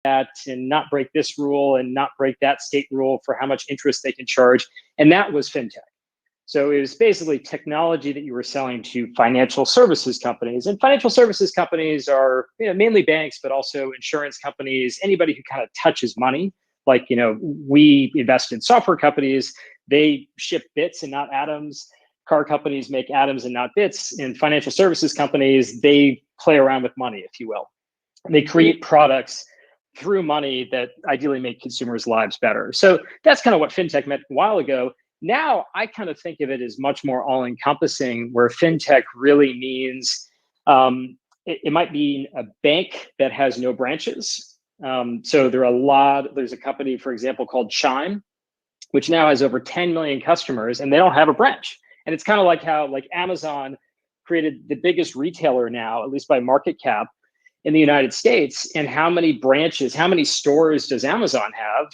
that and not break this rule and not break that state rule for how much interest they can charge. And that was fintech. So it was basically technology that you were selling to financial services companies. And financial services companies are mainly banks, but also insurance companies, anybody who kind of touches money. Like, we invest in software companies. They ship bits and not atoms. Car companies make atoms and not bits. And financial services companies, they play around with money, if you will. And they create products through money that ideally make consumers' lives better. So that's kind of what fintech meant a while ago. Now I kind of think of it as much more all-encompassing, where fintech really means it might be a bank that has no branches. So there's a company, for example, called Chime, which now has over 10 million customers, and they don't have a branch. And it's kind of like how Amazon created the biggest retailer now, at least by market cap, in the United States. And how many branches, how many stores does Amazon have?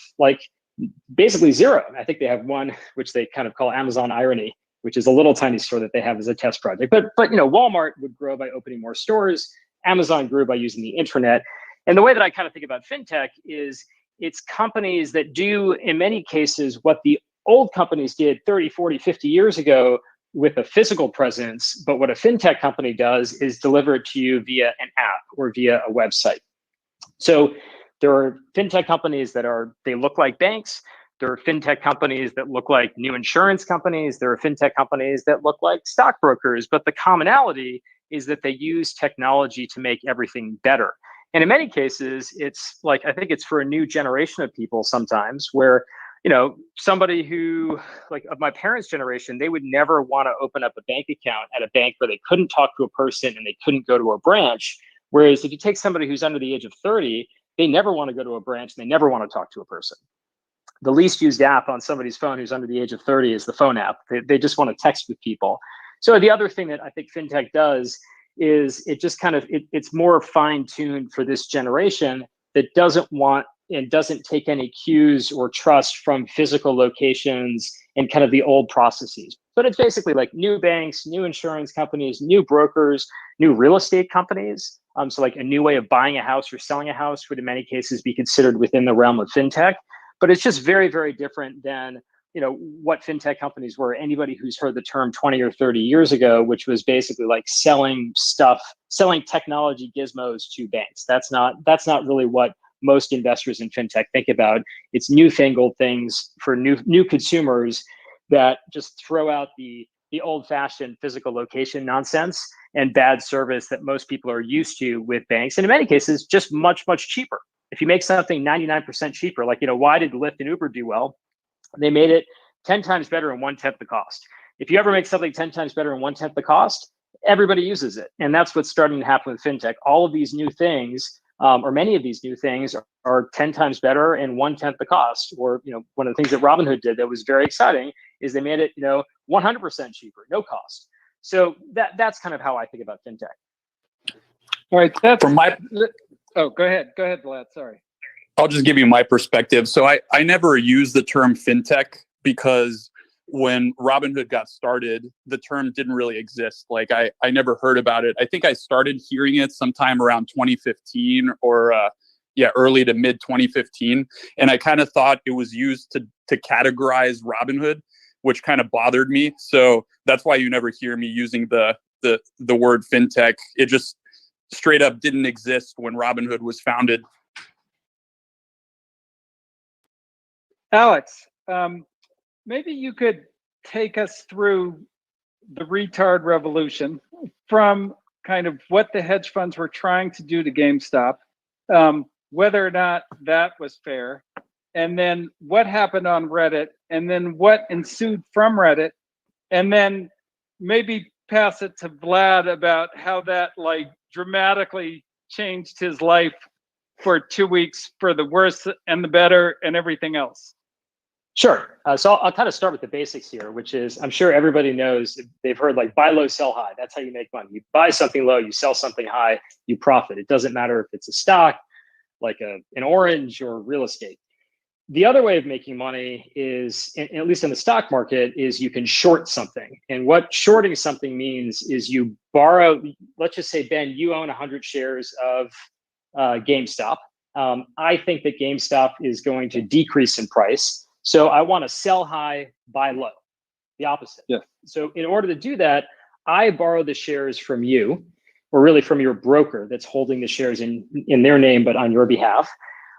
Basically zero. I think they have one, which they kind of call Amazon Irony, which is a little tiny store that they have as a test project. But Walmart would grow by opening more stores. Amazon grew by using the intranet. And the way that I kind of think about fintech is it's companies that do, in many cases, what the old companies did 30, 40, 50 years ago with a physical presence. But what a fintech company does is deliver it to you via an app or via a website. So there are fintech companies they look like banks. There are fintech companies that look like new insurance companies. There are fintech companies that look like stockbrokers. But the commonality is that they use technology to make everything better. And in many cases, it's I think it's for a new generation of people sometimes where, somebody who, of my parents' generation, they would never want to open up a bank account at a bank where they couldn't talk to a person and they couldn't go to a branch. Whereas if you take somebody who's under the age of 30, they never want to go to a branch and they never want to talk to a person. The least used app on somebody's phone who's under the age of 30 is the phone app. They just want to text with people. So the other thing that I think fintech does is it just kind of, it's more fine-tuned for this generation that doesn't want and doesn't take any cues or trust from physical locations and kind of the old processes. But it's basically like new banks, new insurance companies, new brokers, new real estate companies. So a new way of buying a house or selling a house would in many cases be considered within the realm of fintech. But it's just very, very different than what fintech companies were. Anybody who's heard the term 20 or 30 years ago, which was basically selling technology gizmos to banks. That's not really what most investors in fintech think about. It's newfangled things for new consumers that just throw out the old-fashioned physical location nonsense and bad service that most people are used to with banks. And in many cases, just much, much cheaper. If you make something 99% cheaper, why did Lyft and Uber do well? They made it 10 times better and 1/10 the cost. If you ever make something 10 times better and 1/10 the cost, everybody uses it. And that's what's starting to happen with fintech. All of these new things, or many of these new things, are 10 times better and 1/10 the cost. Or, one of the things that Robinhood did that was very exciting is they made it, 100% cheaper, no cost. So that's kind of how I think about fintech. All right, oh, go ahead, Vlad. Sorry. I'll just give you my perspective. So I never use the term fintech because when Robinhood got started, the term didn't really exist. I never heard about it. I think I started hearing it sometime around 2015 or early to mid 2015. And I kind of thought it was used to categorize Robinhood, which kind of bothered me. So that's why you never hear me using the word fintech. It just straight up didn't exist when Robinhood was founded. Alex, maybe you could take us through the retard revolution from kind of what the hedge funds were trying to do to GameStop, whether or not that was fair, and then what happened on Reddit, and then what ensued from Reddit, and then maybe pass it to Vlad about how that dramatically changed his life for 2 weeks for the worse and the better and everything else. Sure. So I'll kind of start with the basics here, which is I'm sure everybody knows, they've heard buy low, sell high. That's how you make money. You buy something low, you sell something high, you profit. It doesn't matter if it's a stock, like an orange, or real estate. The other way of making money is, at least in the stock market, is you can short something. And what shorting something means is you borrow, let's just say, Ben, you own 100 shares of GameStop. I think that GameStop is going to decrease in price. So I want to sell high, buy low, the opposite. Yeah. So in order to do that, I borrow the shares from you, or really from your broker that's holding the shares in their name, but on your behalf.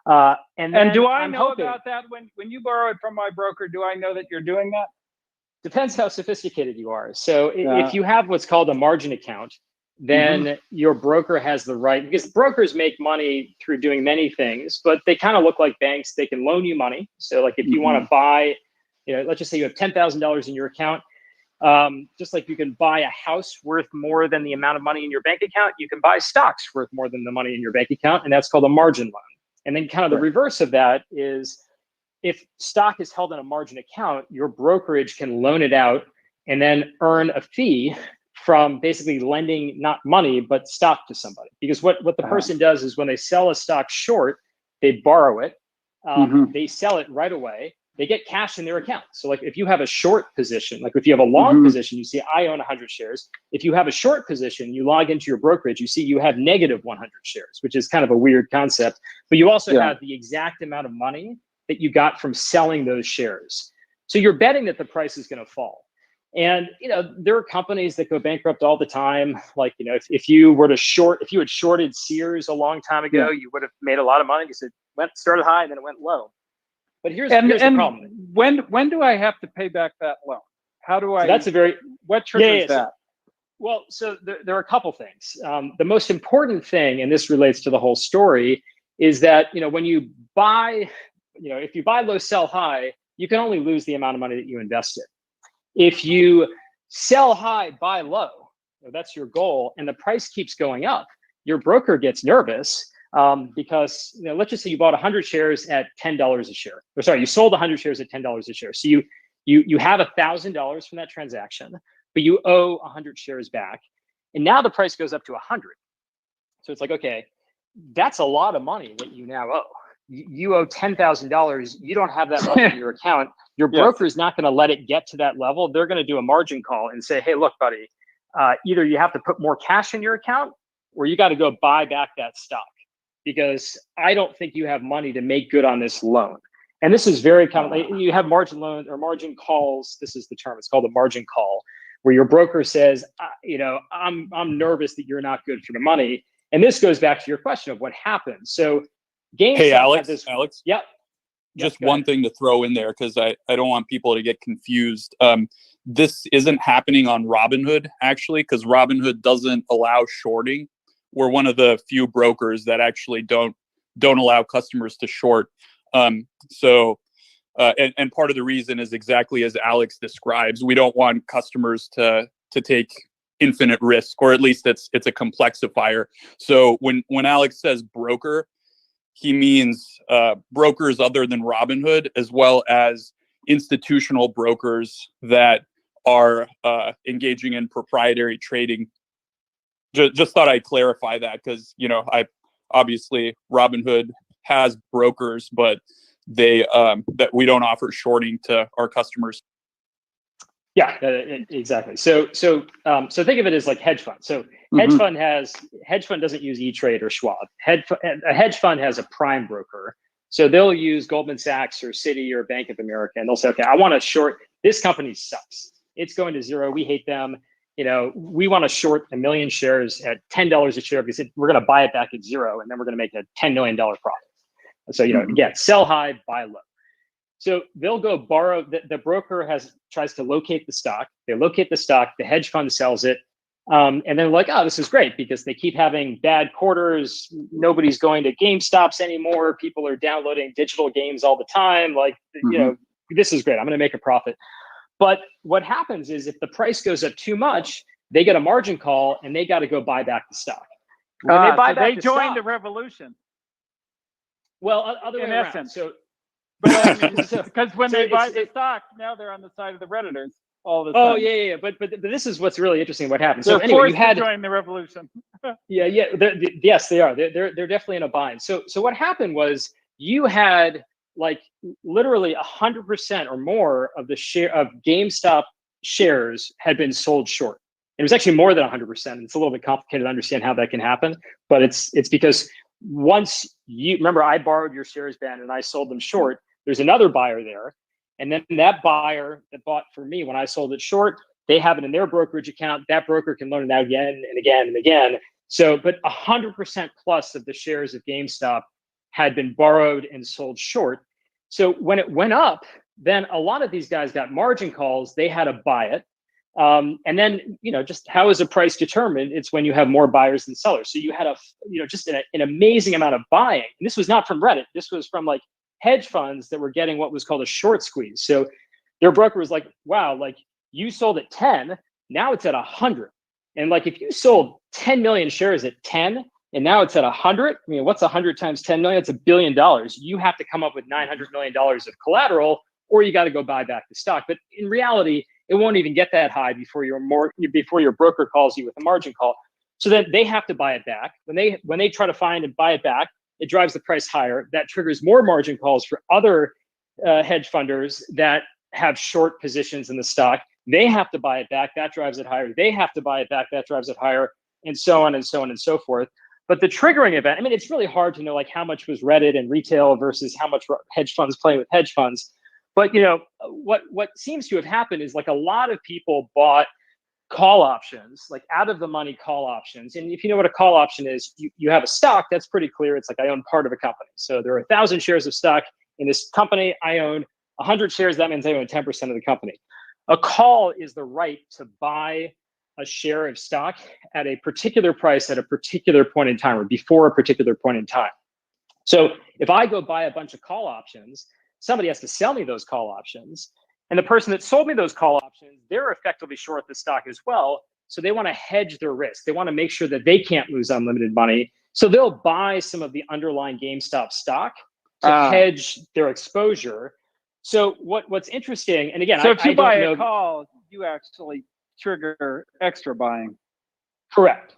And do I I'm know hoping, about that when you borrow it from my broker? Do I know that you're doing that? depends how sophisticated you are. So if you have what's called a margin account, then your broker has the right, because brokers make money through doing many things, but they kind of look like banks. They can loan you money. So like if you want to buy, let's just say you have $10,000 in your account, just like you can buy a house worth more than the amount of money in your bank account, you can buy stocks worth more than the money in your bank account, and that's called a margin loan. And then kind of the reverse of that is, if stock is held in a margin account, your brokerage can loan it out and then earn a fee from basically lending not money, but stock to somebody. Because what the person does is when they sell a stock short, they borrow it, they sell it right away, they get cash in their account. So like if you have a short position, like if you have a long position, you see, I own 100 shares. If you have a short position, you log into your brokerage, you see you have negative 100 shares, which is kind of a weird concept, but you also have the exact amount of money that you got from selling those shares. So you're betting that the price is going to fall. And, there are companies that go bankrupt all the time. Like, if you had shorted Sears a long time ago, you would have made a lot of money because it started high and then it went low. But here's the problem. When do I have to pay back that loan? How do I? So what triggers that? Well, so there are a couple things. The most important thing, and this relates to the whole story, is that when you buy, if you buy low, sell high, you can only lose the amount of money that you invested. If you sell high, buy low, that's your goal, and the price keeps going up, your broker gets nervous because let's just say you bought 100 shares at $10 a share. Or sorry, you sold 100 shares at $10 a share. So you have $1,000 from that transaction, but you owe 100 shares back, and now the price goes up to 100. So it's like, okay, that's a lot of money that you now owe. You owe $10,000. You don't have that money in your account. Your broker is not going to let it get to that level. They're going to do a margin call and say, hey, look, buddy, either you have to put more cash in your account or you got to go buy back that stock, because I don't think you have money to make good on this loan. And this is very common. You have margin loans or margin calls. This is the term. It's called a margin call, where your broker says, I'm nervous that you're not good for the money. And this goes back to your question of what happens. So GameStop, hey, Alex, Yep. Just one thing to throw in there, because I don't want people to get confused. This isn't happening on Robinhood, actually, because Robinhood doesn't allow shorting. We're one of the few brokers that actually don't allow customers to short. And part of the reason is exactly as Alex describes. We don't want customers to take infinite risk, or at least it's a complexifier. So when Alex says broker, he means brokers other than Robinhood, as well as institutional brokers that are engaging in proprietary trading. Just thought I'd clarify that, because I obviously Robinhood has brokers, but they that we don't offer shorting to our customers. Yeah, exactly. So think of it as like hedge fund. So hedge fund doesn't use E-Trade or Schwab. A hedge fund has a prime broker. So they'll use Goldman Sachs or Citi or Bank of America, and they'll say, okay, I want to short, this company sucks. It's going to zero. We hate them. We want to short 1 million shares at $10 a share because we're going to buy it back at zero, and then we're going to make a $10 million profit. So, again, sell high, buy low. So they'll go borrow, the broker tries to locate the stock. They locate the stock, the hedge fund sells it. And they're like, oh, this is great, because they keep having bad quarters. Nobody's going to GameStops anymore. People are downloading digital games all the time. Like, this is great. I'm going to make a profit. But what happens is, if the price goes up too much, they get a margin call and they got to go buy back the stock. When they buy back they joined the revolution. Well, other in way around. essence. So, because when they buy the stock, now they're on the side of the Redditors all the time. Oh yeah. But this is what's really interesting. What happened? They're So anyway, forced to join the revolution. Yes, they are. They're definitely in a bind. So what happened was, you had like literally 100% or more of the share of GameStop shares had been sold short. It was actually more than 100%. It's a little bit complicated to understand how that can happen, but it's because once you remember, I borrowed your shares, Ben, and I sold them short. There's another buyer there. And then that buyer that bought for me when I sold it short, they have it in their brokerage account. That broker can loan it out again and again and again. So, but 100% plus of the shares of GameStop had been borrowed and sold short. So when it went up, then a lot of these guys got margin calls. They had to buy it. And then, just how is a price determined? It's when you have more buyers than sellers. So you had just an amazing amount of buying. And this was not from Reddit. This was from like hedge funds that were getting what was called a short squeeze. So their broker was like, wow, like you sold at 10, now it's at 100. And like, if you sold 10 million shares at 10 and now it's at 100, I mean, what's 100 times 10 million? It's $1 billion. You have to come up with $900 million of collateral, or you got to go buy back the stock. But in reality, it won't even get that high before your broker calls you with a margin call. So then they have to buy it back. When they try to find and buy it back, it drives the price higher. That triggers more margin calls for other hedge funders that have short positions in the stock. They have to buy it back. That drives it higher. They have to buy it back. That drives it higher, and so on and so on and so forth. But the triggering event, I mean, it's really hard to know like how much was Reddit and retail versus how much hedge funds playing with hedge funds. But what seems to have happened is like a lot of people bought call options, like out of the money call options. And if you know what a call option is, you have a stock, that's pretty clear. It's like I own part of a company. So there are 1,000 shares of stock in this company. I own 100 shares. That means I own 10% of the company. A call is the right to buy a share of stock at a particular price at a particular point in time, or before a particular point in time. So if I go buy a bunch of call options, somebody has to sell me those call options. And the person that sold me those call options, they're effectively short the stock as well. So they want to hedge their risk. They want to make sure that they can't lose unlimited money. So they'll buy some of the underlying GameStop stock to hedge their exposure. So what's interesting, and again, so if you buy a call, you actually trigger extra buying. Correct.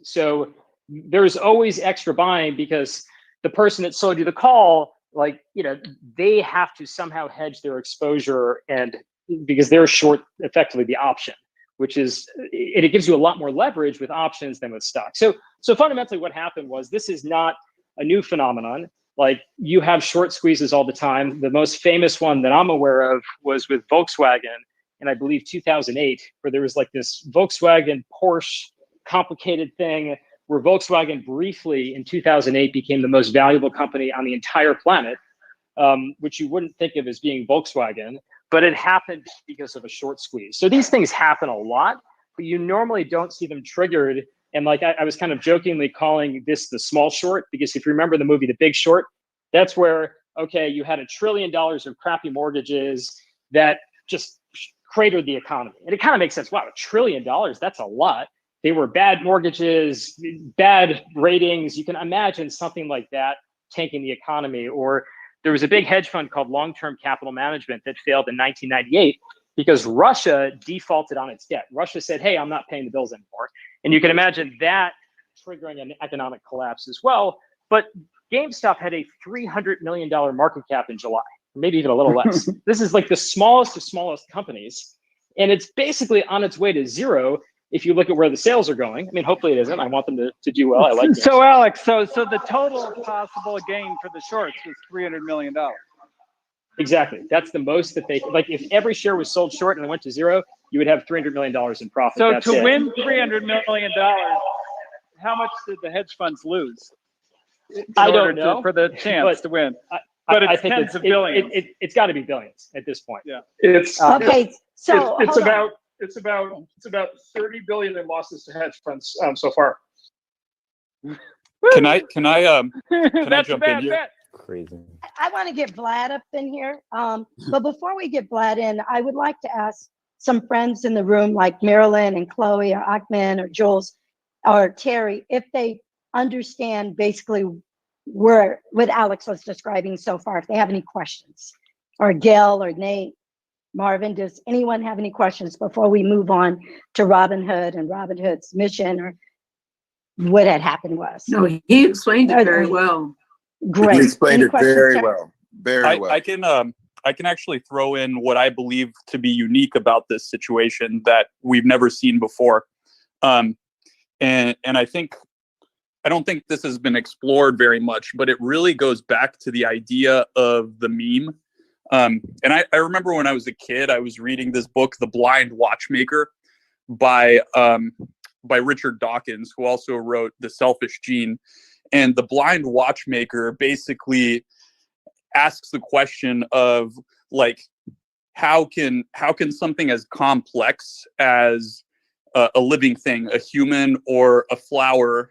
So there's always extra buying because the person that sold you the call, they have to somehow hedge their exposure, and because they're short effectively the option, which is, it gives you a lot more leverage with options than with stock. So fundamentally what happened was, this is not a new phenomenon. Like, you have short squeezes all the time. The most famous one that I'm aware of was with Volkswagen in, I believe, 2008, where there was like this Volkswagen Porsche complicated thing where Volkswagen briefly in 2008 became the most valuable company on the entire planet, which you wouldn't think of as being Volkswagen, but it happened because of a short squeeze. So these things happen a lot, but you normally don't see them triggered. And like I was kind of jokingly calling this the small short, because if you remember the movie The Big Short, that's where, okay, you had $1 trillion of crappy mortgages that just cratered the economy. And it kind of makes sense. Wow, $1 trillion, that's a lot. They were bad mortgages, bad ratings. You can imagine something like that tanking the economy. Or there was a big hedge fund called Long-Term Capital Management that failed in 1998 because Russia defaulted on its debt. Russia said, hey, I'm not paying the bills anymore. And you can imagine that triggering an economic collapse as well. But GameStop had a $300 million market cap in July, maybe even a little less. This is like the smallest of smallest companies. And it's basically on its way to zero if you look at where the sales are going. I mean, hopefully it isn't. I want them to do well. I like GameStop. So Alex, so the total possible gain for the shorts was $300 million. Exactly. That's the most that they, like, if every share was sold short and it went to zero, you would have $300 million in profit. So That's to it. win $300 million, how much did the hedge funds lose? I don't know. For the chance to win. But it's tens of billions. It's got to be billions at this point. Yeah. It's Okay, so it's hold on. about 30 billion in losses to hedge funds so far. Can I That's jump a in bad here? bet. Crazy. I want to get Vlad up in here. But before we get Vlad in, I would like to ask some friends in the room like Marilyn and Chloe or Ahmed or Jules or Terry, if they understand basically what Alex was describing so far, if they have any questions, or Gail or Nate, Marvin, does anyone have any questions before we move on to Robinhood and Robinhood's mission, or what had happened was? No, he explained it very well. Great. He explained Any it questions, very Terry? well. Very well. I can actually throw in what I believe to be unique about this situation that we've never seen before. And I think I don't think this has been explored very much, but it really goes back to the idea of the meme. And I remember when I was a kid, I was reading this book, The Blind Watchmaker, by Richard Dawkins, who also wrote The Selfish Gene. And The Blind Watchmaker basically asks the question of, like, how can something as complex as a living thing, a human or a flower,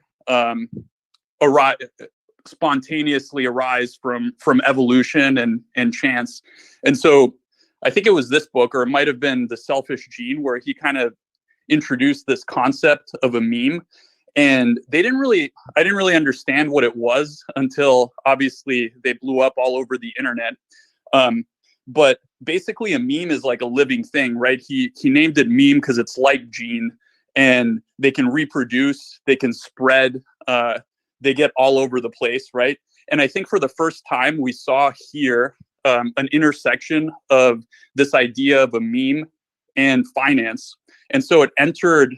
spontaneously arise from evolution and chance. And so I think it was this book, or it might have been The Selfish Gene, where he kind of introduced this concept of a meme. And I didn't really understand what it was until obviously they blew up all over the internet. But basically a meme is like a living thing, right? He named it meme because it's like gene, and they can reproduce, they can spread, they get all over the place, right? And I think for the first time we saw here an intersection of this idea of a meme and finance. And so it entered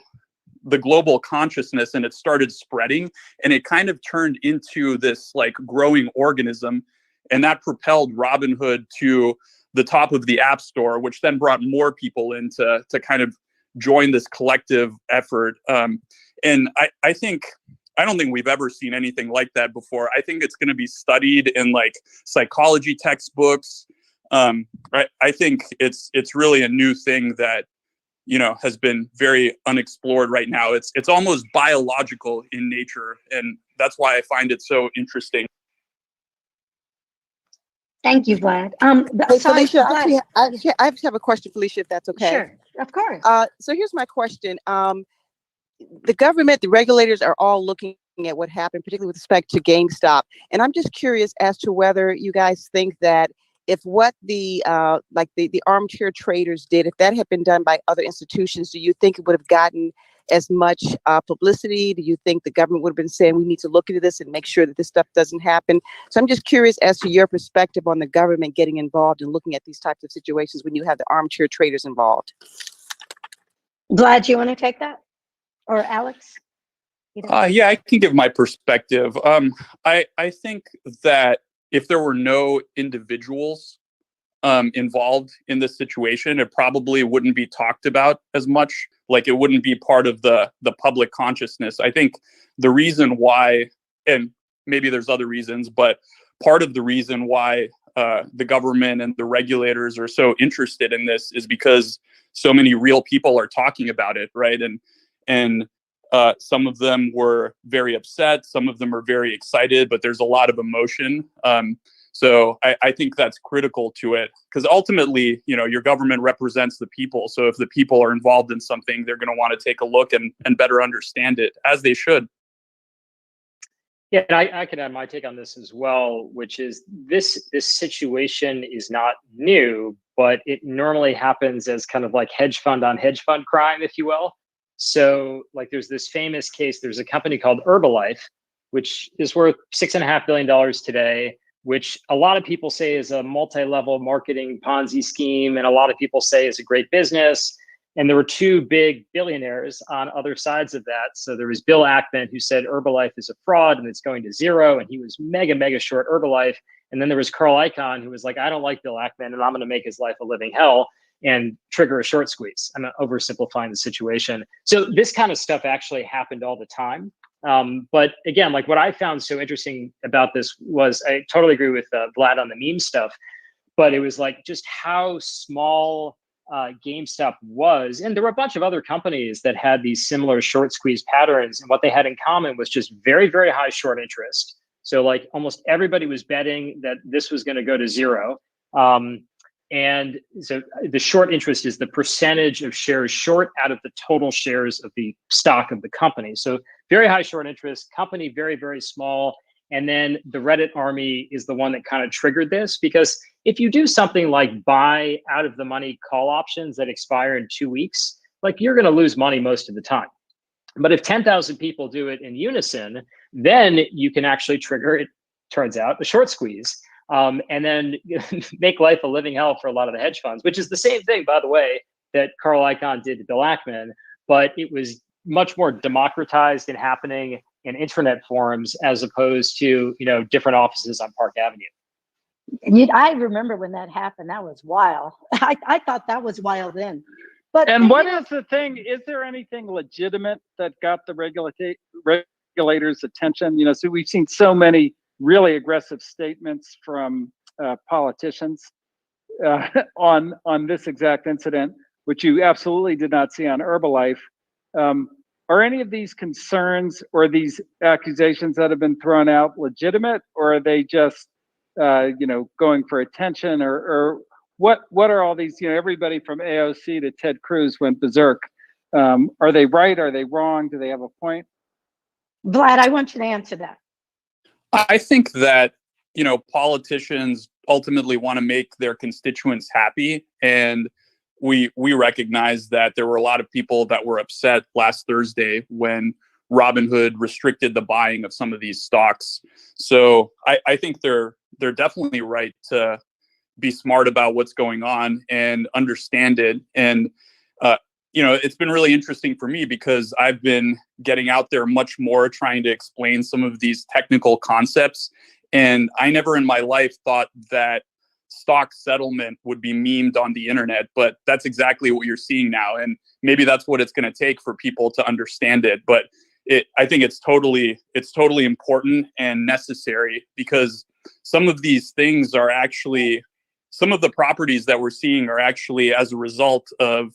the global consciousness and it started spreading, and it kind of turned into this like growing organism, and that propelled Robinhood to the top of the App Store, which then brought more people in to kind of join this collective effort. And I don't think we've ever seen anything like that before. I think it's going to be studied in like psychology textbooks. I think it's really a new thing that, you know, has been very unexplored right now. It's almost biological in nature, and that's why I find it so interesting. Thank you, Vlad. Hey, Sorry, Felicia, Vlad. I just have a question, Felicia, if that's okay. Sure, of course. So here's my question. The government, the regulators are all looking at what happened, particularly with respect to GameStop. And I'm just curious as to whether you guys think that if what the armchair traders did, if that had been done by other institutions, do you think it would have gotten as much publicity? Do you think the government would have been saying we need to look into this and make sure that this stuff doesn't happen? So I'm just curious as to your perspective on the government getting involved and looking at these types of situations when you have the armchair traders involved. Vlad, you want to take that? Or Alex? Yeah, I can give my perspective. I think that if there were no individuals involved in this situation, it probably wouldn't be talked about as much. Like, it wouldn't be part of the public consciousness. I think the reason why, and maybe there's other reasons, but part of the reason why the government and the regulators are so interested in this is because so many real people are talking about it, right? And some of them were very upset, some of them are very excited, but there's a lot of emotion. So I think that's critical to it, because ultimately, you know, your government represents the people. So if the people are involved in something, they're going to want to take a look and better understand it, as they should. Yeah, and I can add my take on this as well, which is this situation is not new, but it normally happens as kind of like hedge fund on hedge fund crime, if you will. So like there's this famous case, there's a company called Herbalife, which is worth $6.5 billion today, which a lot of people say is a multi-level marketing Ponzi scheme, and a lot of people say is a great business. And there were two big billionaires on other sides of that. So there was Bill Ackman, who said Herbalife is a fraud and it's going to zero, and he was mega short Herbalife. And then there was Carl Icahn, who was like, I don't like Bill Ackman and I'm going to make his life a living hell and trigger a short squeeze. I'm oversimplifying the situation. So this kind of stuff actually happened all the time. But again, like what I found so interesting about this was, I totally agree with Vlad on the meme stuff, but it was like just how small GameStop was. And there were a bunch of other companies that had these similar short squeeze patterns. And what they had in common was just very high short interest. So like almost everybody was betting that this was going to go to zero. And so the short interest is the percentage of shares short out of the total shares of the stock of the company. So very high short interest, company very small. And then the Reddit army is the one that kind of triggered this, because if you do something like buy out of the money call options that expire in 2 weeks, like you're going to lose money most of the time. But if 10,000 people do it in unison, then you can actually trigger, it turns out, a short squeeze. And then make life a living hell for a lot of the hedge funds, which is the same thing, by the way, that Carl Icahn did to Bill Ackman, but it was much more democratized and happening in internet forums as opposed to, different offices on Park Avenue. I remember when that happened. That was wild. I thought that was wild then. But And what is the thing? Is there anything legitimate that got the regulators' attention? So we've seen so many really aggressive statements from politicians on this exact incident, which you absolutely did not see on Herbalife. Are any of these concerns or these accusations that have been thrown out legitimate, or are they just going for attention, or what are all these, everybody from AOC to Ted Cruz went berserk. Are they right? Are they wrong? Do they have a point? Vlad, I want you to answer that. I think that, politicians ultimately want to make their constituents happy. And we recognize that there were a lot of people that were upset last Thursday when Robinhood restricted the buying of some of these stocks. So I think they're definitely right to be smart about what's going on and understand it. And, it's been really interesting for me because I've been getting out there much more trying to explain some of these technical concepts. And I never in my life thought that stock settlement would be memed on the internet, but that's exactly what you're seeing now. And maybe that's what it's going to take for people to understand it. But I think it's totally important and necessary, because some of these things are actually, some of the properties that we're seeing are actually as a result of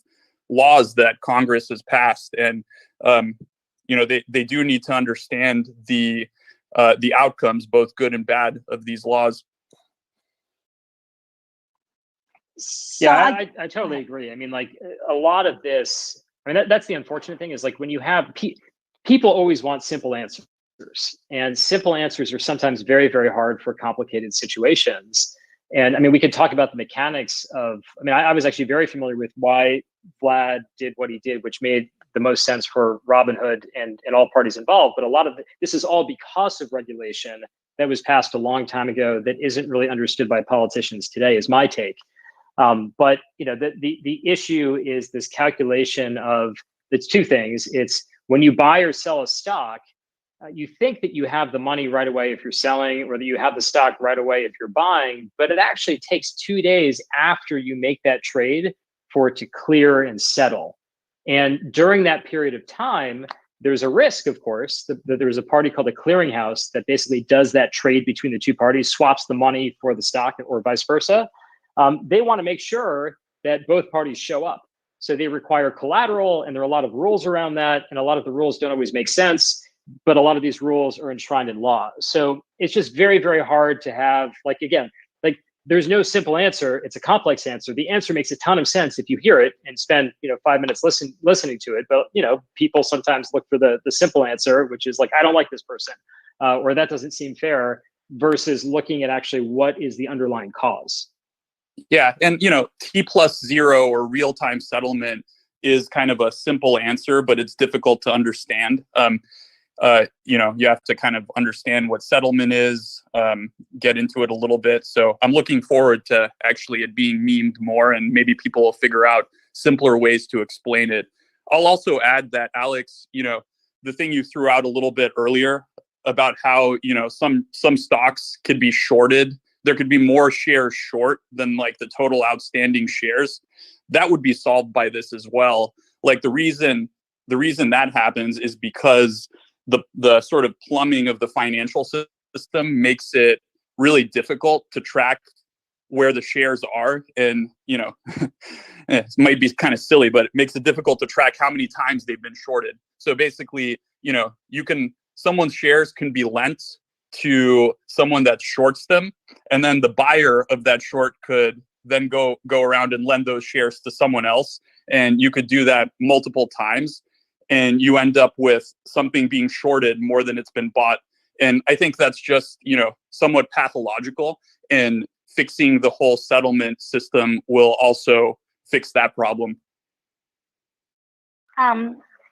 laws that Congress has passed. And, they do need to understand the outcomes, both good and bad, of these laws. Yeah, I totally agree. I mean, like, a lot of this, that's the unfortunate thing, is like when you have people always want simple answers, and simple answers are sometimes very, very hard for complicated situations. And we could talk about the mechanics of, I was actually very familiar with why Vlad did what he did, which made the most sense for Robinhood and all parties involved. But a lot of this is all because of regulation that was passed a long time ago that isn't really understood by politicians today, is my take. But the issue is this calculation of, it's two things. It's when you buy or sell a stock, you think that you have the money right away if you're selling, or that you have the stock right away if you're buying, but it actually takes 2 days after you make that trade for it to clear and settle. And during that period of time, there's a risk, of course, that there's a party called a clearinghouse that basically does that trade between the two parties, swaps the money for the stock, or vice versa. They want to make sure that both parties show up. So they require collateral, and there are a lot of rules around that. And a lot of the rules don't always make sense, but a lot of these rules are enshrined in law. So it's just very, very hard to have, there's no simple answer. It's a complex answer. The answer makes a ton of sense if you hear it and spend 5 minutes listening to it. But people sometimes look for the simple answer, which is like, I don't like this person, or that doesn't seem fair, versus looking at actually what is the underlying cause. Yeah, and T+0 or real-time settlement is kind of a simple answer, but it's difficult to understand. You have to kind of understand what settlement is, get into it a little bit. So I'm looking forward to actually it being memed more, and maybe people will figure out simpler ways to explain it. I'll also add that, Alex, the thing you threw out a little bit earlier about how, some stocks could be shorted. There could be more shares short than like the total outstanding shares. That would be solved by this as well. Like the reason that happens is because the sort of plumbing of the financial system makes it really difficult to track where the shares are. And, it might be kind of silly, but it makes it difficult to track how many times they've been shorted. So basically, someone's shares can be lent to someone that shorts them, and then the buyer of that short could then go around and lend those shares to someone else. And you could do that multiple times, and you end up with something being shorted more than it's been bought. And I think that's just, somewhat pathological, and fixing the whole settlement system will also fix that problem.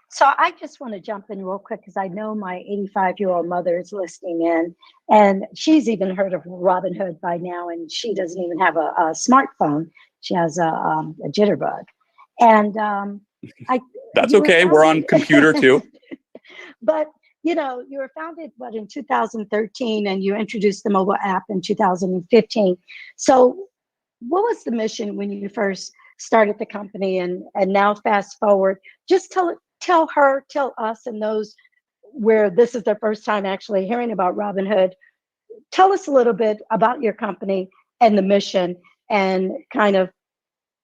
So I just want to jump in real quick, because I know my 85-year-old mother is listening in, and she's even heard of Robinhood by now, and she doesn't even have a smartphone. She has a jitterbug. And that's okay. We're on computer too. But, you know, you were founded, in 2013, and you introduced the mobile app in 2015. So what was the mission when you first started the company, and now fast forward, just tell us and those where this is their first time actually hearing about Robinhood, tell us a little bit about your company and the mission, and kind of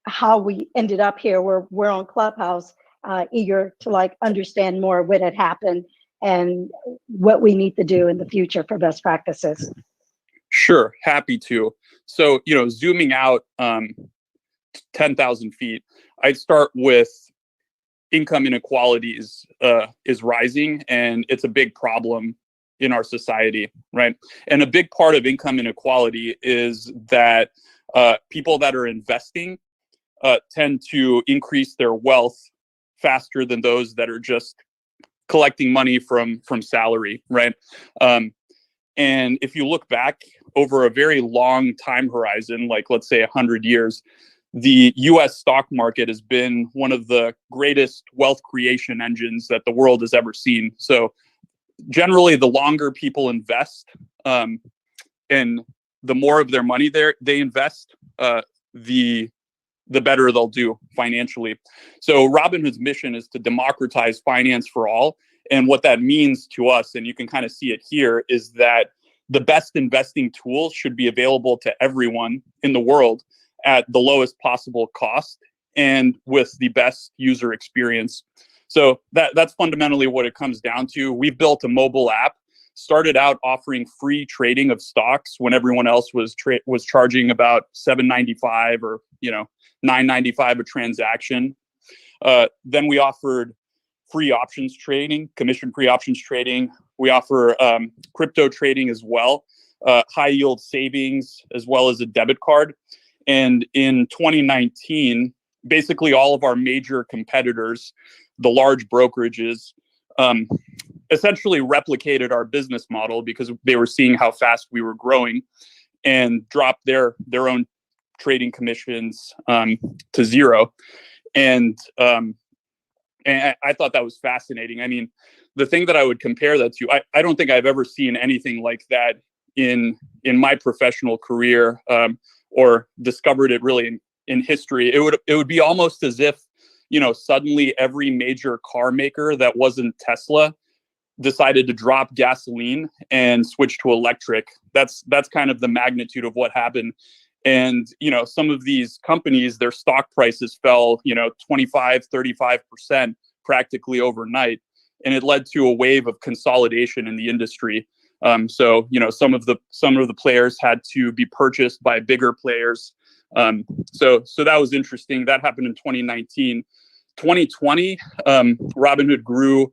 how we ended up here. We're on Clubhouse, eager to like understand more what had happened and what we need to do in the future for best practices. Sure, happy to. So, zooming out 10,000 feet, I'd start with income inequalities is rising, and it's a big problem in our society, right? And a big part of income inequality is that people that are investing tend to increase their wealth faster than those that are just collecting money from salary, right? And if you look back over a very long time horizon, like let's say 100 years, the US stock market has been one of the greatest wealth creation engines that the world has ever seen. So generally, the longer people invest and the more of their money they invest, the better they'll do financially. So Robinhood's mission is to democratize finance for all. And what that means to us, and you can kind of see it here, is that the best investing tools should be available to everyone in the world at the lowest possible cost and with the best user experience. So that's fundamentally what it comes down to. We've built a mobile app, started out offering free trading of stocks when everyone else was charging about $7.95 or $9.95 a transaction. Then we offered free options trading, commission-free options trading. We offer crypto trading as well, high yield savings, as well as a debit card. And in 2019, basically all of our major competitors, the large brokerages, essentially replicated our business model because they were seeing how fast we were growing, and dropped their own trading commissions to zero. And I thought that was fascinating. I mean, the thing that I would compare that to, I don't think I've ever seen anything like that in my professional career, or discovered it really in history. It would be almost as if, suddenly every major car maker that wasn't Tesla decided to drop gasoline and switch to electric. That's kind of the magnitude of what happened. And, some of these companies, their stock prices fell, 25, 35% practically overnight. And it led to a wave of consolidation in the industry. So, some of the players had to be purchased by bigger players. So that was interesting. That happened in 2019. 2020, Robinhood grew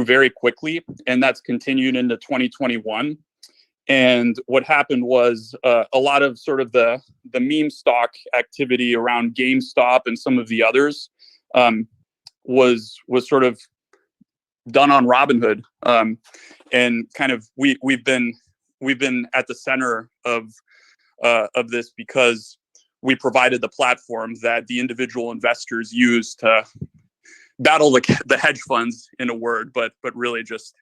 very quickly, and that's continued into 2021. And what happened was a lot of sort of the meme stock activity around GameStop and some of the others was sort of done on Robinhood, and kind of we've been at the center of this because we provided the platform that the individual investors use to battle the hedge funds, in a word, but really just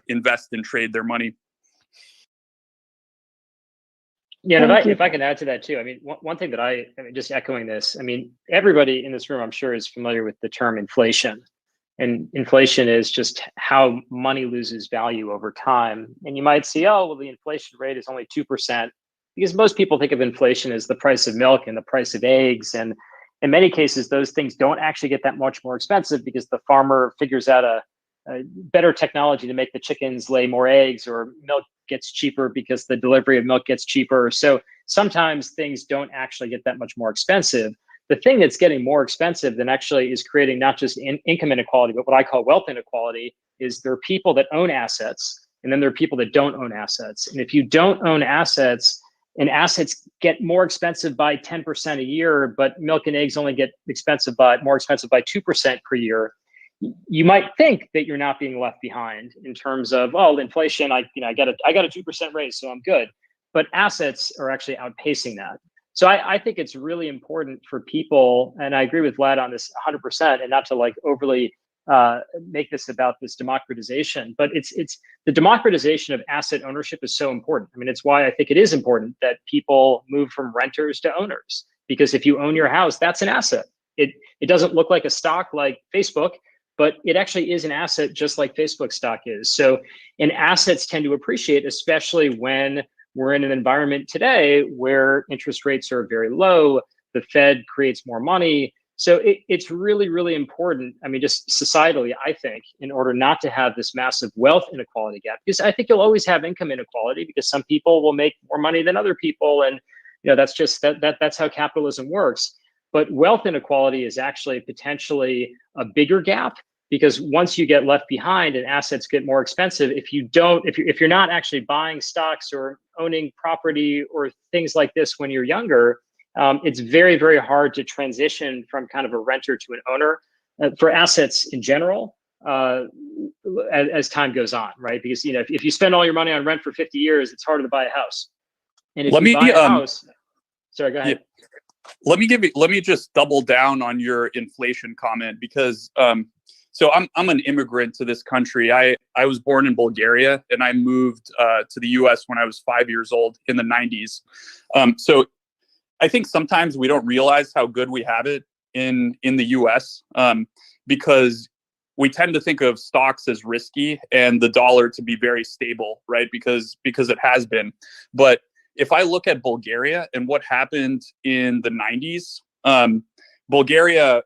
invest and trade their money. Yeah, and if I can add to that too, I mean, one thing that I mean, just echoing this, I mean, everybody in this room, I'm sure, is familiar with the term inflation. And inflation is just how money loses value over time. And you might see, oh, well, the inflation rate is only 2%, because most people think of inflation as the price of milk and the price of eggs. And in many cases, those things don't actually get that much more expensive because the farmer figures out a better technology to make the chickens lay more eggs, or milk gets cheaper because the delivery of milk gets cheaper. So sometimes things don't actually get that much more expensive. The thing that's getting more expensive than actually is creating not just income inequality, but what I call wealth inequality, is there are people that own assets, and then there are people that don't own assets. And if you don't own assets, and assets get more expensive by 10% a year, but milk and eggs only get more expensive by 2% per year, you might think that you're not being left behind in terms of, oh, inflation, I got a 2% raise, so I'm good. But assets are actually outpacing that. So I think it's really important for people, and I agree with Vlad on this 100%, and not to like overly make this about this democratization, but it's the democratization of asset ownership is so important. I mean, it's why I think it is important that people move from renters to owners, because if you own your house, that's an asset. It doesn't look like a stock like Facebook, but it actually is an asset just like Facebook stock is. So, and assets tend to appreciate, especially when we're in an environment today where interest rates are very low, the Fed creates more money. So it's really, really important. I mean, just societally, I think, in order not to have this massive wealth inequality gap, because I think you'll always have income inequality because some people will make more money than other people. And, you know, that's just that's how capitalism works. But wealth inequality is actually potentially a bigger gap, because once you get left behind and assets get more expensive, if you're not actually buying stocks or owning property or things like this when you're younger, it's very, very hard to transition from kind of a renter to an owner for assets in general as time goes on, right? Because, you know, if you spend all your money on rent for 50 years, it's harder to buy a house. And if you buy a house, sorry, go ahead. Yeah. Let me just double down on your inflation comment, because so I'm an immigrant to this country. I was born in Bulgaria, and I moved to the US when I was 5 years old in the 90s. So I think sometimes we don't realize how good we have it in the US, because we tend to think of stocks as risky and the dollar to be very stable, right? Because it has been. But if I look at Bulgaria and what happened in the 90s, Bulgaria,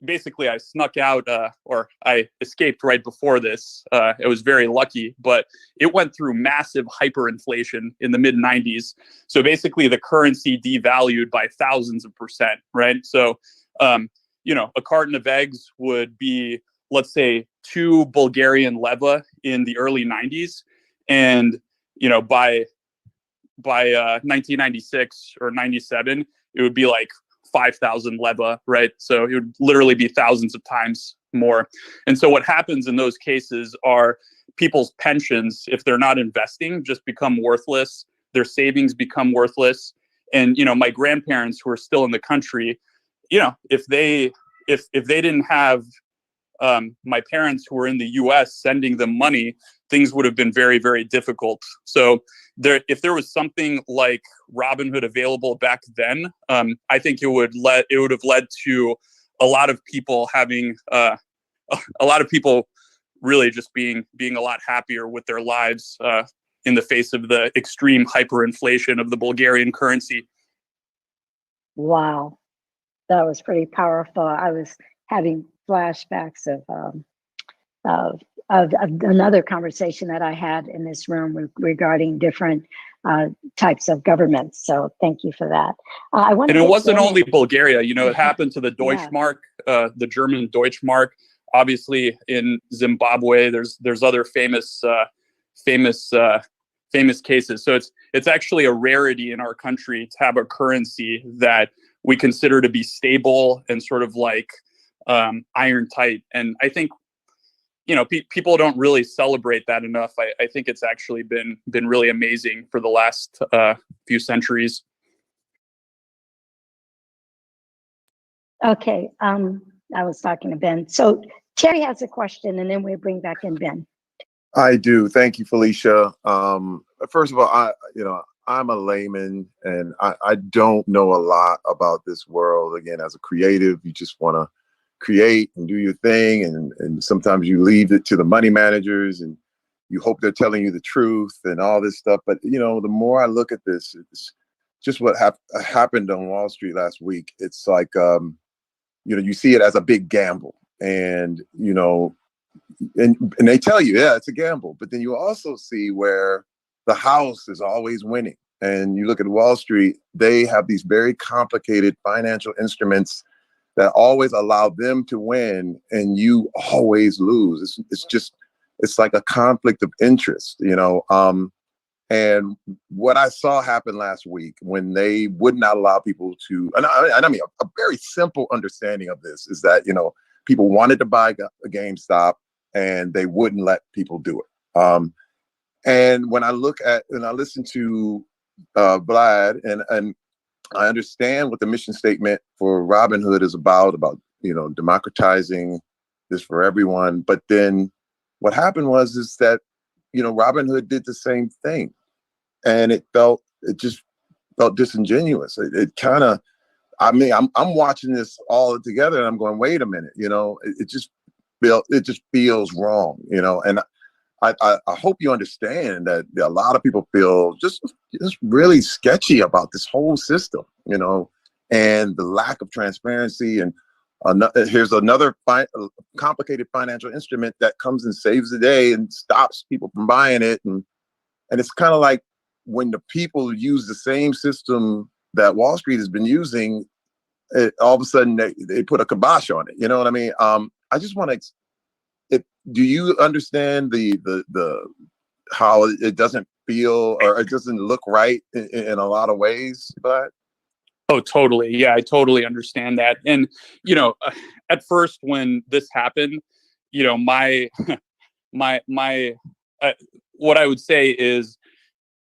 basically I snuck out, or I escaped right before this. It was very lucky, but it went through massive hyperinflation in the mid 90s. So basically the currency devalued by thousands of %, right? So, you know, a carton of eggs would be, let's say, 2 Bulgarian leva in the early 90s. And, you know, by 1996 or 97, it would be like 5,000 leva, right? So it would literally be thousands of times more. And so what happens in those cases are people's pensions, if they're not investing, just become worthless. Their savings become worthless. And, you know, my grandparents who are still in the country, you know, if they didn't have my parents who were in the US sending them money, things would have been very, very difficult. So if there was something like Robinhood available back then, I think it would have led to a lot of people having a lot of people really just being a lot happier with their lives in the face of the extreme hyperinflation of the Bulgarian currency. Wow, that was pretty powerful. I was having flashbacks of another conversation that I had in this room regarding different types of governments. So thank you for that. And it wasn't only Bulgaria. You know, it happened to the Deutschmark, Yeah. the German Deutschmark. Obviously, in Zimbabwe, there's other famous cases. So it's actually a rarity in our country to have a currency that we consider to be stable and sort of like iron tight. And I think, you know, people don't really celebrate that enough. I think it's actually been really amazing for the last few centuries. Okay, I was talking to Ben. So Terry has a question, and then we'll bring back in Ben. I do. Thank you, Felicia. First of all, I'm a layman, and I don't know a lot about this world. Again, as a creative, you just want to create and do your thing, and sometimes you leave it to the money managers, and you hope they're telling you the truth and all this stuff. But you know, the more I look at this, it's just what happened on Wall Street last week. It's like you see it as a big gamble, and and they tell you, yeah, it's a gamble. But then you also see where the house is always winning. And you look at Wall Street, they have these very complicated financial instruments that always allow them to win, and you always lose. It's like a conflict of interest, and what I saw happen last week when they would not allow people to, and I mean, a very simple understanding of this is that, people wanted to buy a GameStop and they wouldn't let people do it. And when I look at, and I listen to Vlad, and I understand what the mission statement for Robinhood is about, democratizing this for everyone. But then what happened is that, Robinhood did the same thing, and it just felt disingenuous. It kind of, I'm watching this all together, and I'm going, wait a minute, it just feels wrong, and I hope you understand that a lot of people feel just really sketchy about this whole system, and the lack of transparency. And here's another complicated financial instrument that comes and saves the day and stops people from buying it. And it's kind of like when the people use the same system that Wall Street has been using, all of a sudden they put a kibosh on it. You know what I mean? I just want to. Do you understand the how it doesn't feel, or it doesn't look right in a lot of ways, Vlad? Oh, totally. Yeah, I totally understand that. And, at first when this happened, my what I would say is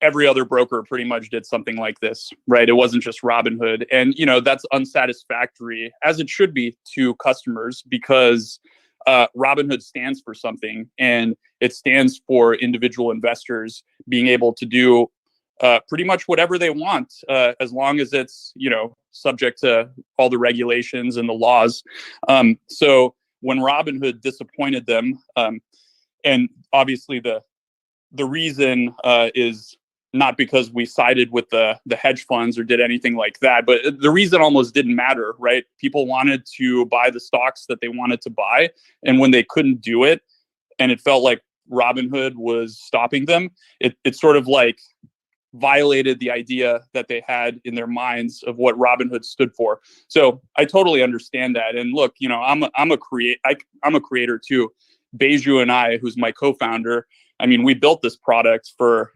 every other broker pretty much did something like this, right? It wasn't just Robinhood. And, that's unsatisfactory, as it should be, to customers, because Robinhood stands for something, and it stands for individual investors being able to do pretty much whatever they want, as long as it's, subject to all the regulations and the laws. So when Robinhood disappointed them, and obviously the reason is not because we sided with the hedge funds or did anything like that, but the reason almost didn't matter, right? People wanted to buy the stocks that they wanted to buy, and when they couldn't do it, and it felt like Robinhood was stopping them, it sort of like violated the idea that they had in their minds of what Robinhood stood for. So I totally understand that. And look, I'm a creator too. Beju and I, who's my co-founder, I mean, we built this product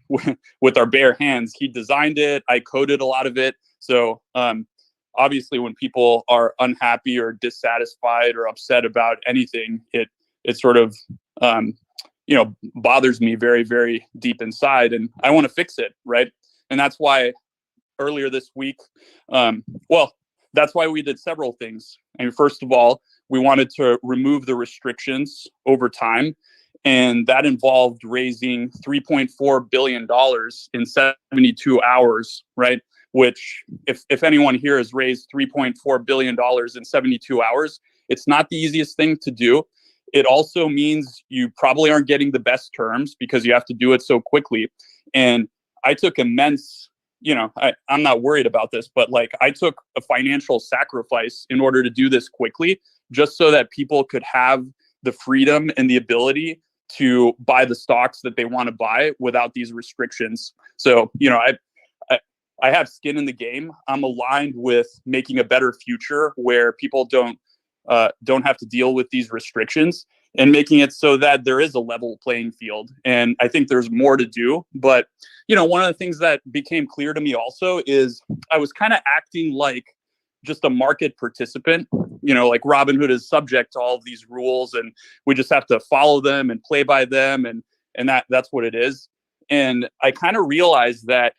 with our bare hands. He designed it. I coded a lot of it. So obviously, when people are unhappy or dissatisfied or upset about anything, it sort of bothers me very, very deep inside, and I want to fix it, right? And that's why earlier this week, that's why we did several things. I mean, first of all, we wanted to remove the restrictions over time. And that involved raising $3.4 billion in 72 hours, right? Which, if anyone here has raised $3.4 billion in 72 hours, it's not the easiest thing to do. It also means you probably aren't getting the best terms because you have to do it so quickly. And I took immense, I'm not worried about this, but I took a financial sacrifice in order to do this quickly, just so that people could have the freedom and the ability to buy the stocks that they want to buy without these restrictions. So, I have skin in the game. I'm aligned with making a better future where people don't have to deal with these restrictions, and making it so that there is a level playing field. And I think there's more to do. But, one of the things that became clear to me also is I was kind of acting like just a market participant. Like Robinhood is subject to all of these rules, and we just have to follow them and play by them, and that's what it is. And I kind of realized that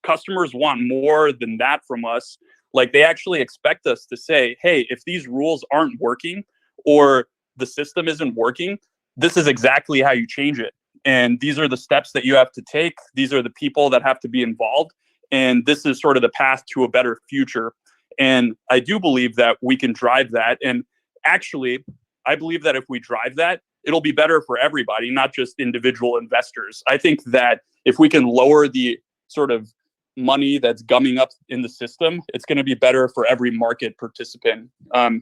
customers want more than that from us. Like, they actually expect us to say, hey, if these rules aren't working or the system isn't working, this is exactly how you change it. And these are the steps that you have to take. These are the people that have to be involved. And this is sort of the path to a better future. And I do believe that we can drive that. And actually, I believe that if we drive that, it'll be better for everybody, not just individual investors. I think that if we can lower the sort of money that's gumming up in the system, it's going to be better for every market participant. And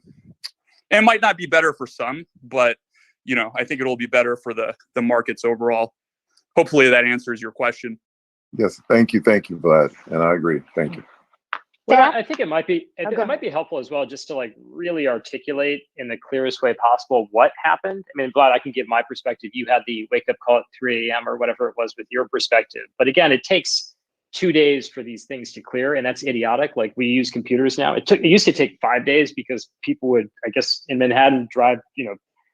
it might not be better for some, but I think it'll be better for the markets overall. Hopefully that answers your question. Yes, thank you, Vlad, and I agree. Thank you. Well, I think it might be helpful as well, just to really articulate in the clearest way possible what happened. I mean, Vlad, I can give my perspective. You had the wake up call at 3 a.m. or whatever it was with your perspective. But again, it takes 2 days for these things to clear, and that's idiotic. Like, we use computers now. It used to take 5 days because people would, I guess, in Manhattan drive,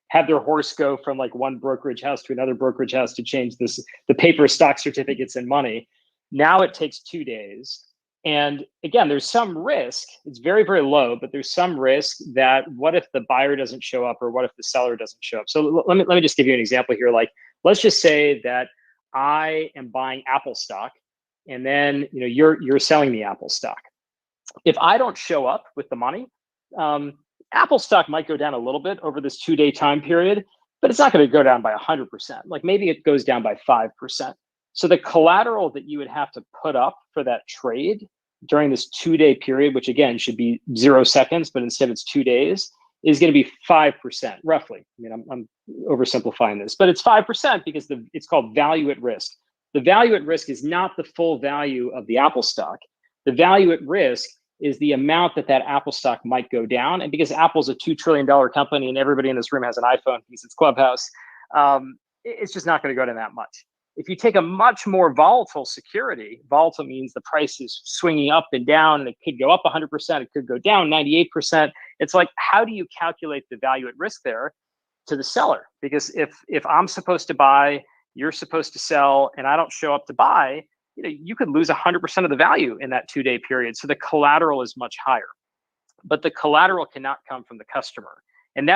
have their horse go from one brokerage house to another brokerage house to change the paper stock certificates and money. Now it takes 2 days. And again, there's some risk. It's very, very low, but there's some risk that what if the buyer doesn't show up, or what if the seller doesn't show up? So let me just give you an example here. Like, let's just say that I am buying Apple stock, and then you're selling me Apple stock. If I don't show up with the money, Apple stock might go down a little bit over this 2-day time period, but it's not going to go down by 100%. Like, maybe it goes down by 5%. So the collateral that you would have to put up for that trade during this 2-day period, which again should be 0 seconds, but instead it's 2 days, is going to be 5%, roughly. I mean, I'm oversimplifying this, but it's 5% because it's called value at risk. The value at risk is not the full value of the Apple stock. The value at risk is the amount that Apple stock might go down. And because Apple's a $2 trillion company and everybody in this room has an iPhone because it's Clubhouse, it's just not going to go down that much. If you take a much more volatile security, volatile means the price is swinging up and down, and it could go up 100%, it could go down 98%. It's like, how do you calculate the value at risk there to the seller? Because if I'm supposed to buy, you're supposed to sell, and I don't show up to buy, you could lose 100% of the value in that 2-day period. So the collateral is much higher, but the collateral cannot come from the customer. And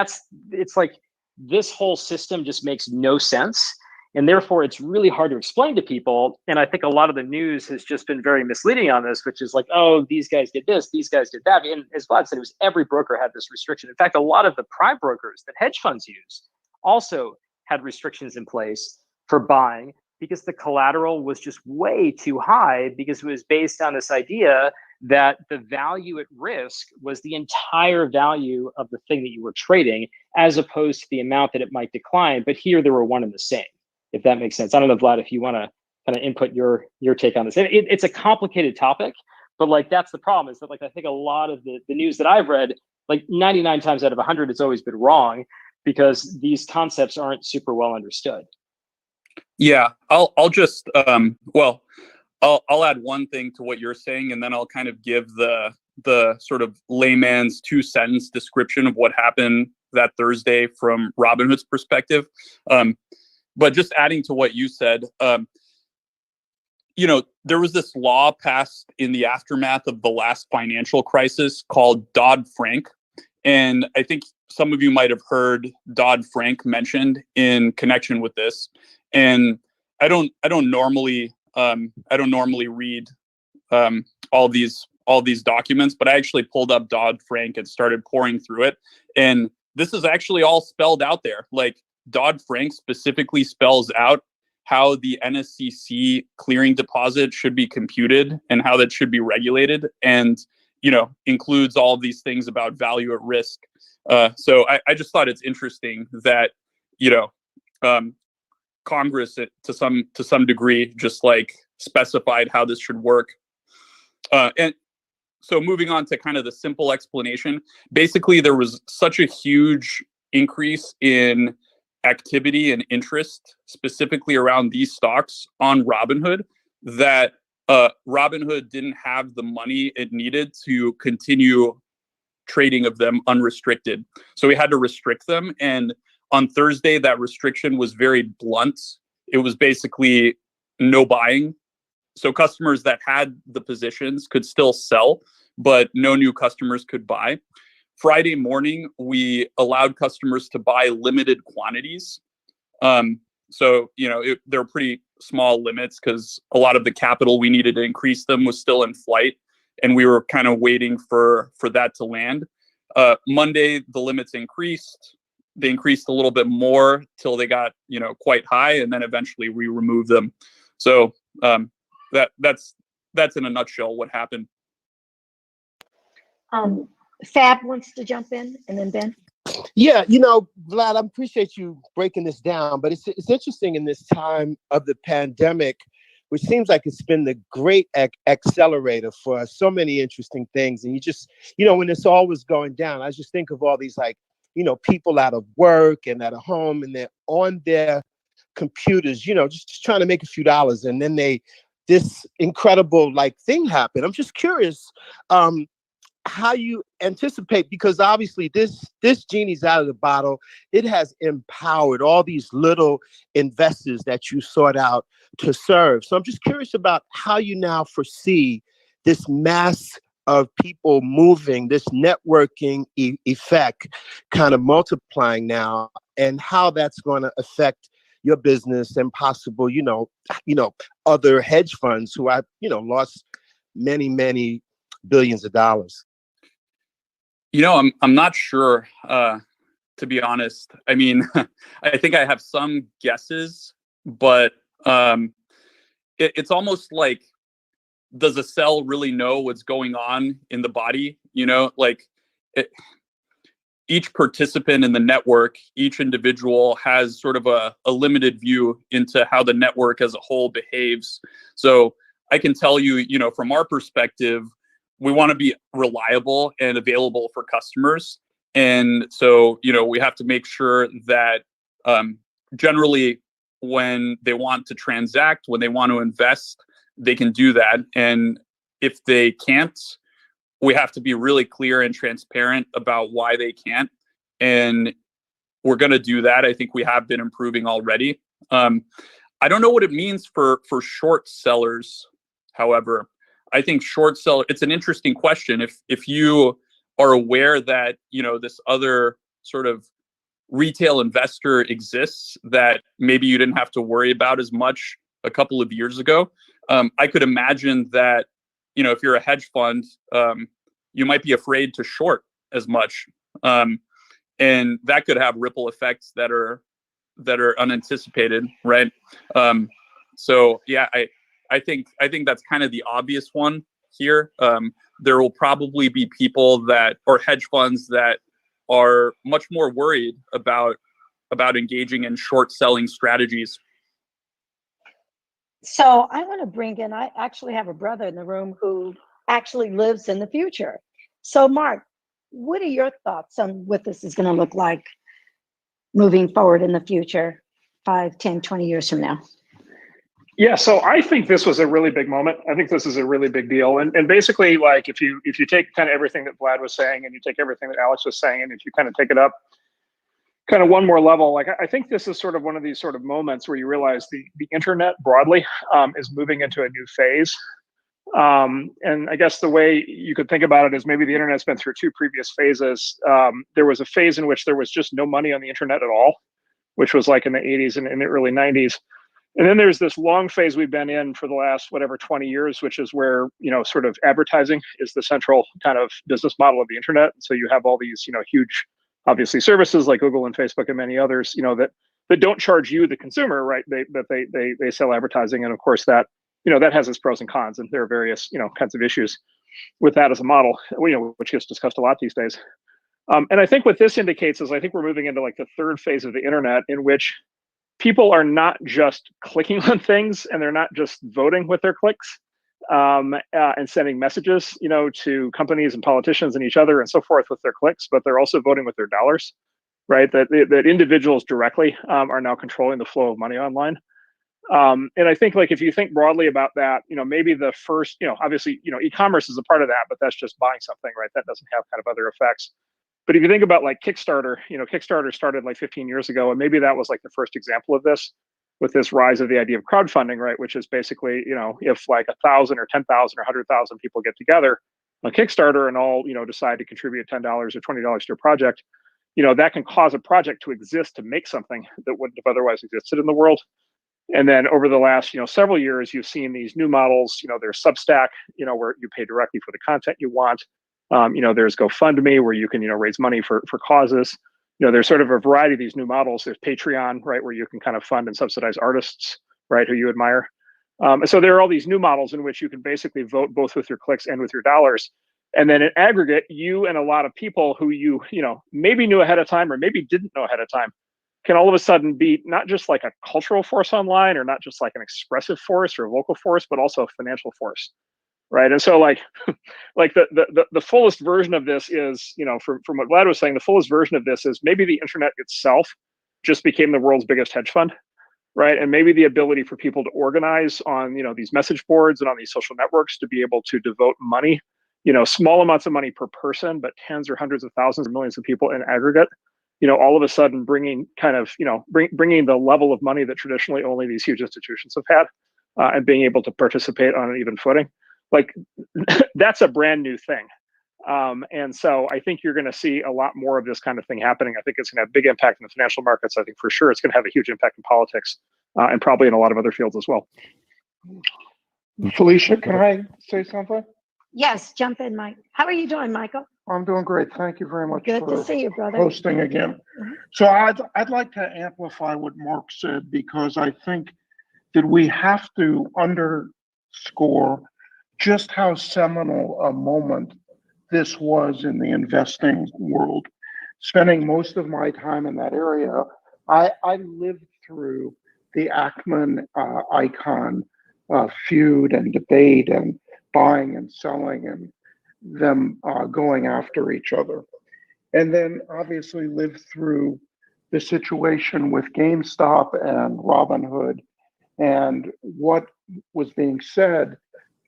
it's like, this whole system just makes no sense. And therefore, it's really hard to explain to people. And I think a lot of the news has just been very misleading on this, which is like, oh, these guys did this, these guys did that. And as Vlad said, it was every broker had this restriction. In fact, a lot of the prime brokers that hedge funds use also had restrictions in place for buying, because the collateral was just way too high, because it was based on this idea that the value at risk was the entire value of the thing that you were trading, as opposed to the amount that it might decline. But here, they were one and the same, if that makes sense. I don't know, Vlad, if you want to kind of input your take on this. It's a complicated topic, but like, that's the problem, is that like, I think a lot of the news that I've read, like 99 times out of 100, it's always been wrong, because these concepts aren't super well understood. Yeah, I'll just I'll add one thing to what you're saying, and then I'll kind of give the sort of layman's 2-sentence description of what happened that Thursday from Robinhood's perspective. But just adding to what you said, there was this law passed in the aftermath of the last financial crisis called Dodd-Frank. And I think some of you might have heard Dodd-Frank mentioned in connection with this. And I don't normally read all these documents, but I actually pulled up Dodd-Frank and started pouring through it. And this is actually all spelled out there. Like, Dodd-Frank specifically spells out how the NSCC clearing deposit should be computed and how that should be regulated, and includes all of these things about value at risk. So I just thought it's interesting that Congress, to some degree, just like specified how this should work. And so moving on to kind of the simple explanation, basically there was such a huge increase in activity and interest specifically around these stocks on Robinhood that Robinhood didn't have the money it needed to continue trading of them unrestricted. So we had to restrict them. And on Thursday, that restriction was very blunt. It was basically no buying. So customers that had the positions could still sell, but no new customers could buy. Friday morning, we allowed customers to buy limited quantities. So they're pretty small limits because a lot of the capital we needed to increase them was still in flight, and we were kind of waiting for that to land. Monday, the limits increased. They increased a little bit more till they got quite high, and then eventually we removed them. So that's in a nutshell what happened. Fab wants to jump in, and then Ben. Yeah, Vlad, I appreciate you breaking this down, but it's interesting in this time of the pandemic, which seems like it's been the great accelerator for so many interesting things. And you just, when this all was going down, I just think of all these people out of work and at home, and they're on their computers, just trying to make a few dollars. And then this incredible thing happened. I'm just curious, how you anticipate, because obviously this genie's out of the bottle. It has empowered all these little investors that you sought out to serve. So I'm just curious about how you now foresee this mass of people moving, this networking effect kind of multiplying now, and how that's going to affect your business and possible, other hedge funds who have, lost many, many billions of dollars. I'm not sure, to be honest. I mean, I think I have some guesses, but it's almost like, does a cell really know what's going on in the body? Each participant in the network, each individual has sort of a limited view into how the network as a whole behaves. So I can tell you, from our perspective, we want to be reliable and available for customers. And so, we have to make sure that generally when they want to transact, when they want to invest, they can do that. And if they can't, we have to be really clear and transparent about why they can't. And we're going to do that. I think we have been improving already. I don't know what it means for short sellers. However, I think short seller, it's an interesting question. If you are aware that, this other sort of retail investor exists that maybe you didn't have to worry about as much a couple of years ago, I could imagine that, if you're a hedge fund, you might be afraid to short as much. And that could have ripple effects that are unanticipated, right? So yeah, I think that's kind of the obvious one here. There will probably be people or hedge funds that are much more worried about engaging in short selling strategies. So I want to bring in, I actually have a brother in the room who actually lives in the future. So Mark, what are your thoughts on what this is going to look like moving forward in the future, 5, 10, 20 years from now? Yeah, so I think this was a really big moment. I think this is a really big deal. And basically, like, if you take kind of everything that Vlad was saying, and you take everything that Alex was saying, and if you kind of take it up kind of one more level, like, I think this is sort of one of these sort of moments where you realize the internet broadly is moving into a new phase. And I guess the way you could think about it is maybe the internet's been through two previous phases. There was a phase in which there was just no money on the internet at all, which was like in the 80s and in the early 90s. And then there's this long phase we've been in for the last 20 years, which is where, sort of advertising is the central kind of business model of the internet. So you have all these, huge, obviously, services like Google and Facebook and many others, that don't charge you, the consumer, right? They sell advertising. And of course that, that has its pros and cons, and there are various, kinds of issues with that as a model, which gets discussed a lot these days. And I think what this indicates is I think we're moving into like the third phase of the internet, in which people are not just clicking on things, and they're not just voting with their clicks and sending messages, to companies and politicians and each other and so forth with their clicks, but they're also voting with their dollars, right? That individuals directly are now controlling the flow of money online. And I think, like, if you think broadly about that, maybe the first, obviously, e-commerce is a part of that, but that's just buying something, right? That doesn't have kind of other effects. But if you think about like Kickstarter, Kickstarter started like 15 years ago, and maybe that was like the first example of this, with this rise of the idea of crowdfunding, right? Which is basically, if like 1,000 or 10,000 or 100,000 people get together on Kickstarter and all, decide to contribute $10 or $20 to a project, that can cause a project to exist, to make something that wouldn't have otherwise existed in the world. And then over the last, several years, you've seen these new models. There's Substack, where you pay directly for the content you want. There's GoFundMe, where you can, raise money for causes. There's sort of a variety of these new models. There's Patreon, right, where you can kind of fund and subsidize artists, right, who you admire. And so there are all these new models in which you can basically vote both with your clicks and with your dollars. And then in aggregate, you and a lot of people who you maybe knew ahead of time or maybe didn't know ahead of time can all of a sudden be not just like a cultural force online, or not just like an expressive force or a local force, but also a financial force. Right. And so like the fullest version of this is, from what Vlad was saying, the fullest version of this is maybe the internet itself just became the world's biggest hedge fund. Right. And maybe the ability for people to organize on, these message boards and on these social networks to be able to devote money, small amounts of money per person, but tens or hundreds of thousands or millions of people in aggregate, all of a sudden bringing kind of, bringing the level of money that traditionally only these huge institutions have had, and being able to participate on an even footing. like that's a brand new thing. And so I think you're going to see a lot more of this kind of thing happening. I think it's going to have a big impact in the financial markets. I think for sure it's going to have a huge impact in politics and probably in a lot of other fields as well. Felicia, can I say something? Yes, jump in, Mike. How are you doing, Michael? I'm doing great. Thank you very much Good for to see you, brother. hosting again. So I'd like to amplify what Mark said, because I think that we have to underscore just how seminal a moment this was in the investing world. Spending most of my time in that area, I lived through the Ackman Icon feud and debate and buying and selling and them going after each other. And then obviously lived through the situation with GameStop and Robinhood and what was being said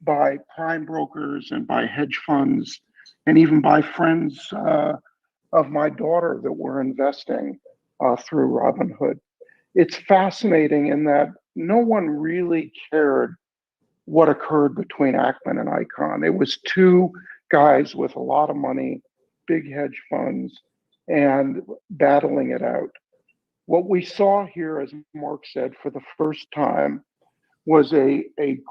by prime brokers and by hedge funds and even by friends of my daughter that were investing through Robinhood. It's fascinating in that no one really cared what occurred between Ackman and Icon. It was two guys with a lot of money, big hedge funds, and battling it out. What we saw here, as Mark said, for the first time was a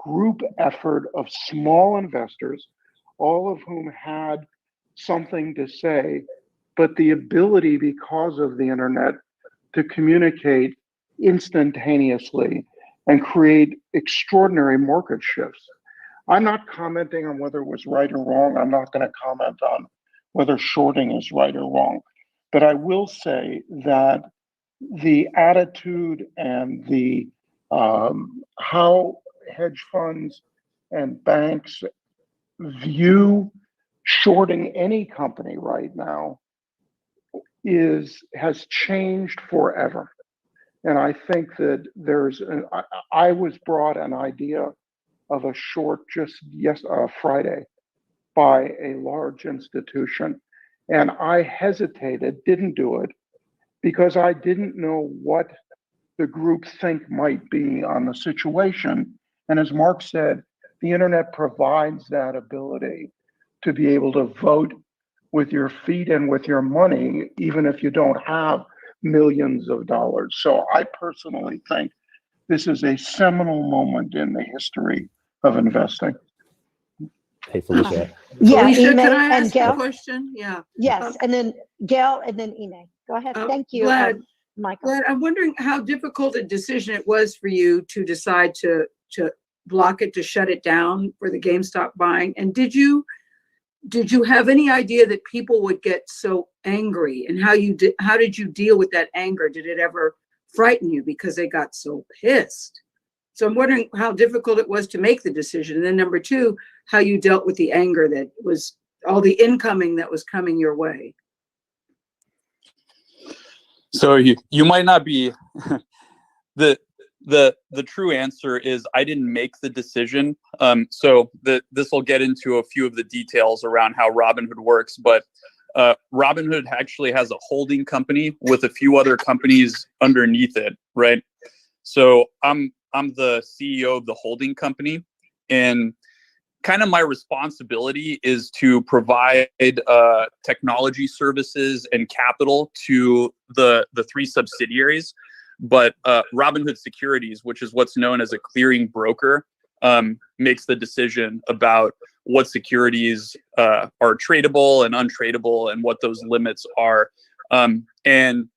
group effort of small investors, all of whom had something to say, but the ability, because of the internet, to communicate instantaneously and create extraordinary market shifts. I'm not commenting on whether it was right or wrong. I'm not going to comment on whether shorting is right or wrong. But I will say that the attitude and the how hedge funds and banks view shorting any company right now has changed forever. And I think that I was brought an idea of a short just Friday by a large institution. And I hesitated, didn't do it, because I didn't know what the group think might be on the situation. And as Mark said, the internet provides that ability to be able to vote with your feet and with your money, even if you don't have millions of dollars. So I personally think this is a seminal moment in the history of investing. Hey, Felicia. Yeah, Felicia, Ime can I and ask Gail? a question? Yeah. Yes, and then Gail and then Ime. Go ahead. Thank you, Vlad, Michael. Vlad, I'm wondering how difficult a decision it was for you to decide to block it, to shut it down for the GameStop buying. And did you have any idea that people would get so angry, and how did you deal with that anger? Did it ever frighten you because they got so pissed? So I'm wondering how difficult it was to make the decision. And then number two, how you dealt with the anger that was all the incoming that was coming your way. So you might not be the true answer is I didn't make the decision. So this will get into a few of the details around how Robinhood works, but Robinhood actually has a holding company with a few other companies underneath it, right? So I'm the CEO of the holding company, and kind of my responsibility is to provide technology services and capital to the three subsidiaries. But Robinhood Securities, which is what's known as a clearing broker, makes the decision about what securities are tradable and untradable and what those limits are. And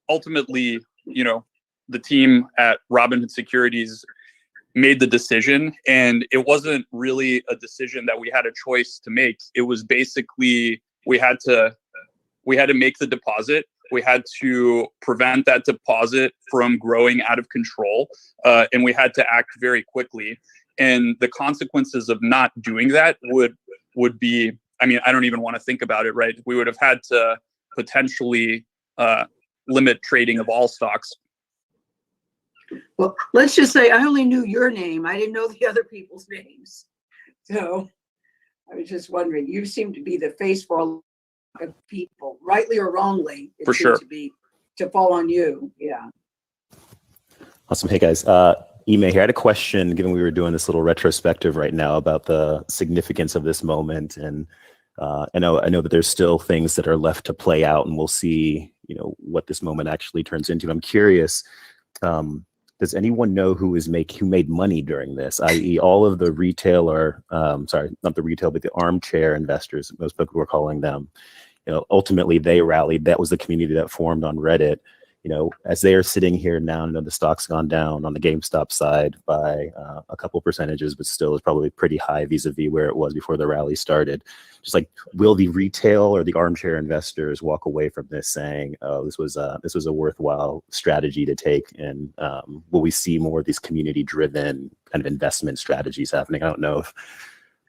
ultimately, the team at Robinhood Securities made the decision, and it wasn't really a decision that we had a choice to make. It was basically we had to make the deposit. We had to prevent that deposit from growing out of control, and we had to act very quickly. And the consequences of not doing that would be, I mean, I don't even want to think about it, right? We would have had to potentially limit trading of all stocks. Well, let's just say I only knew your name. I didn't know the other people's names. So I was just wondering, you seem to be the face for a lot of people, rightly or wrongly. For sure. To fall on you. Yeah. Awesome. Hey, guys. Ime here. I had a question, given we were doing this little retrospective right now about the significance of this moment. And I know that there's still things that are left to play out, and we'll see, what this moment actually turns into. I'm curious, does anyone know who made money during this, i.e. all of the retail sorry, not the retail, but the armchair investors, most people were calling them, ultimately they rallied. That was the community that formed on Reddit. As they are sitting here now, the stock's gone down on the GameStop side by a couple percentages, but still is probably pretty high vis-a-vis where it was before the rally started. Just like, will the retail or the armchair investors walk away from this saying, "Oh, this was a worthwhile strategy to take"? And will we see more of these community-driven kind of investment strategies happening? I don't know if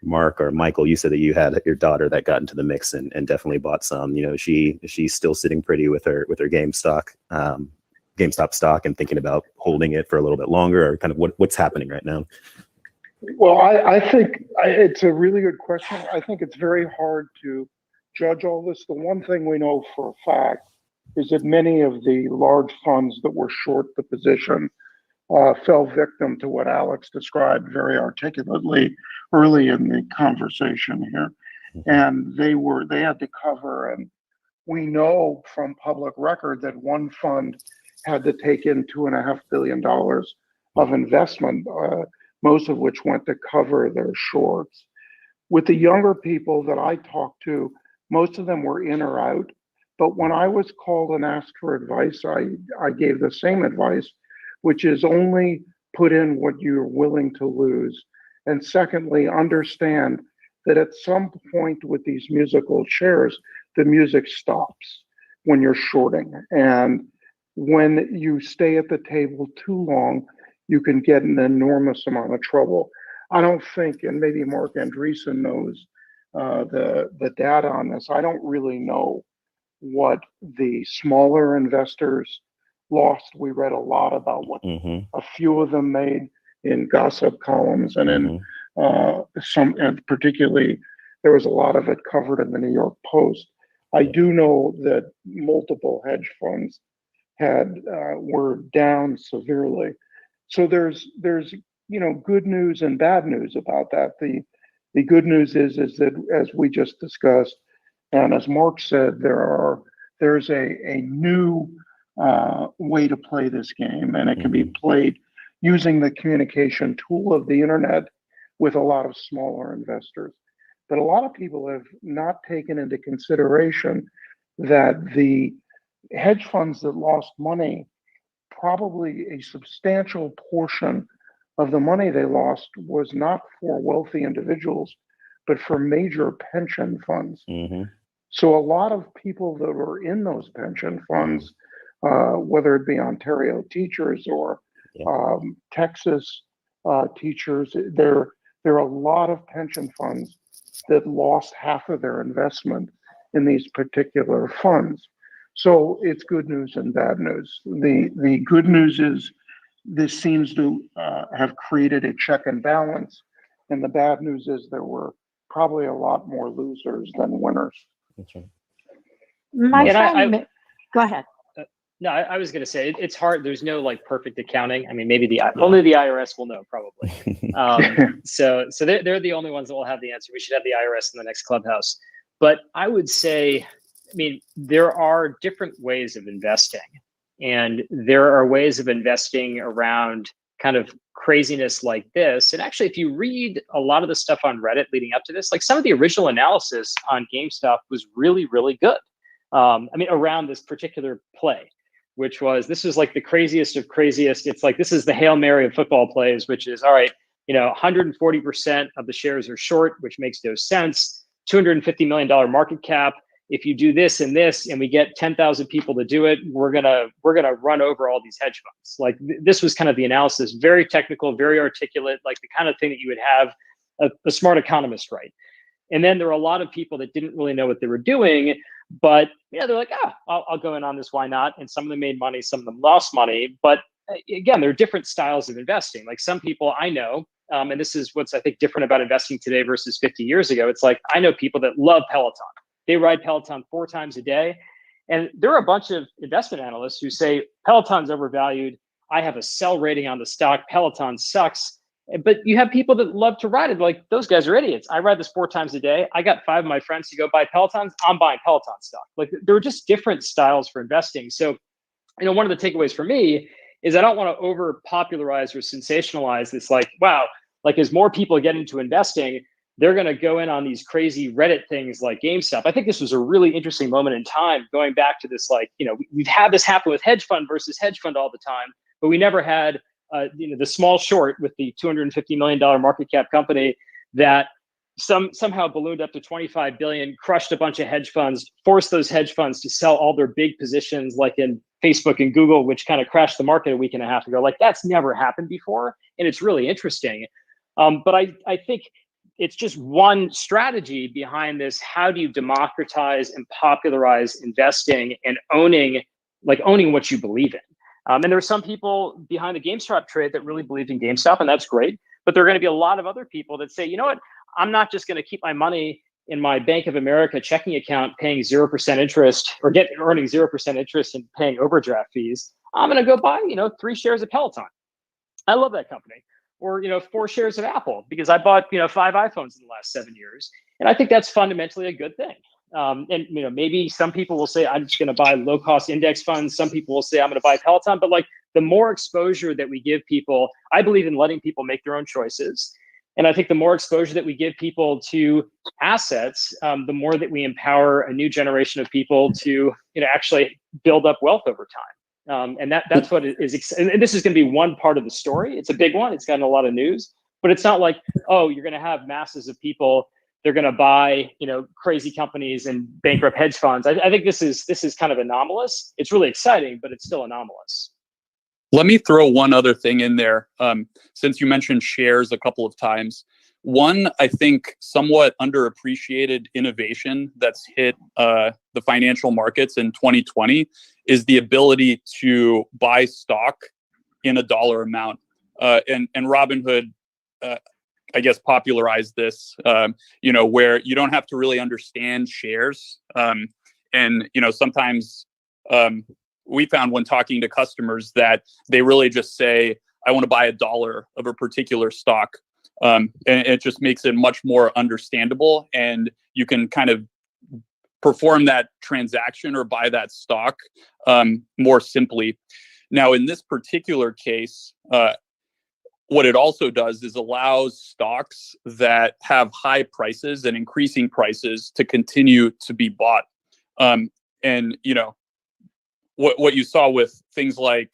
Mark or Michael, you said that you had your daughter that got into the mix and definitely bought some. She's still sitting pretty with her GameStop stock and thinking about holding it for a little bit longer, or kind of what's happening right now? Well, I think it's a really good question. I think it's very hard to judge all this. The one thing we know for a fact is that many of the large funds that were short the position fell victim to what Alex described very articulately early in the conversation here. And they had to cover, and we know from public record that one fund had to take in $2.5 billion of investment, most of which went to cover their shorts. With the younger people that I talked to, most of them were in or out. But when I was called and asked for advice, I gave the same advice, which is only put in what you're willing to lose. And secondly, understand that at some point with these musical chairs, the music stops when you're shorting. And when you stay at the table too long, you can get an enormous amount of trouble. I don't think, and maybe Mark Andreessen knows the data on this, I don't really know what the smaller investors lost. We read a lot about what a few of them made in gossip columns, and in and particularly there was a lot of it covered in the New York Post. I do know that multiple hedge funds were down severely. So there's good news and bad news about that. The good news is that, as we just discussed, and as Mark said, there's a new way to play this game, and it can be played using the communication tool of the internet with a lot of smaller investors. But a lot of people have not taken into consideration that the hedge funds that lost money, probably a substantial portion of the money they lost was not for wealthy individuals, but for major pension funds. So a lot of people that were in those pension funds, whether it be Ontario teachers or Texas teachers, there are a lot of pension funds that lost half of their investment in these particular funds. So it's good news and bad news. The good news is this seems to have created a check and balance, and the bad news is there were probably a lot more losers than winners. That's right. My friend, go ahead. No, I was going to say it's hard. There's no perfect accounting. I mean, maybe only the IRS will know, probably. So they're the only ones that will have the answer. We should have the IRS in the next Clubhouse. But I would say, there are different ways of investing, and there are ways of investing around kind of craziness like this. And actually, if you read a lot of the stuff on Reddit leading up to this, some of the original analysis on GameStop was really, really good. Around this particular play, which was, this was the craziest of craziest. It's this is the Hail Mary of football plays, which is, all right, 140% of the shares are short, which makes no sense. $250 million market cap. If you do this and this, and we get 10,000 people to do it, we're gonna run over all these hedge funds. This was kind of the analysis, very technical, very articulate, the kind of thing that you would have a smart economist write. And then there were a lot of people that didn't really know what they were doing, but they're like, I'll go in on this, why not? And some of them made money, some of them lost money. But again, there are different styles of investing. Some people I know, and this is what's I think different about investing today versus 50 years ago. It's I know people that love Peloton. They ride Peloton 4 times a day. And there are a bunch of investment analysts who say Peloton's overvalued. I have a sell rating on the stock. Peloton sucks. But you have people that love to ride it. Like, those guys are idiots. I ride this 4 times a day. I got 5 of my friends to go buy Pelotons. I'm buying Peloton stock. Like, there are just different styles for investing. So, one of the takeaways for me is I don't want to over popularize or sensationalize this, like, wow, like as more people get into investing, they're going to go in on these crazy Reddit things like GameStop. I think this was a really interesting moment in time, going back to this, like, we've had this happen with hedge fund versus hedge fund all the time, but we never had the small short with the $250 million market cap company that somehow ballooned up to 25 billion, crushed a bunch of hedge funds, forced those hedge funds to sell all their big positions, like in Facebook and Google, which kind of crashed the market a week and a half ago. Like, that's never happened before, and it's really interesting. But I think it's just one strategy behind this. How do you democratize and popularize investing and owning what you believe in? And there are some people behind the GameStop trade that really believed in GameStop, and that's great. But there are going to be a lot of other people that say, you know what, I'm not just going to keep my money in my Bank of America checking account paying 0% interest, or earning 0% interest and paying overdraft fees. I'm going to go buy, 3 shares of Peloton. I love that company. Or, 4 shares of Apple, because I bought, 5 iPhones in the last 7 years. And I think that's fundamentally a good thing. And maybe some people will say, I'm just going to buy low cost index funds. Some people will say, I'm going to buy Peloton. But like, the more exposure that we give people, I believe in letting people make their own choices. And I think the more exposure that we give people to assets, the more that we empower a new generation of people to actually build up wealth over time. And that's what it is. And this is going to be one part of the story. It's a big one. It's gotten a lot of news. But it's not like, oh, you're going to have masses of people, they're going to buy, crazy companies and bankrupt hedge funds. I think this is kind of anomalous. It's really exciting, but it's still anomalous. Let me throw one other thing in there. Since you mentioned shares a couple of times, one, I think, somewhat underappreciated innovation that's hit the financial markets in 2020 is the ability to buy stock in a dollar amount. And Robinhood, I guess, popularized this, where you don't have to really understand shares. And sometimes we found when talking to customers that they really just say, I want to buy $1 of a particular stock. And it just makes it much more understandable. And you can kind of perform that transaction or buy that stock more simply. Now, in this particular case, what it also does is allows stocks that have high prices and increasing prices to continue to be bought. And what you saw with things like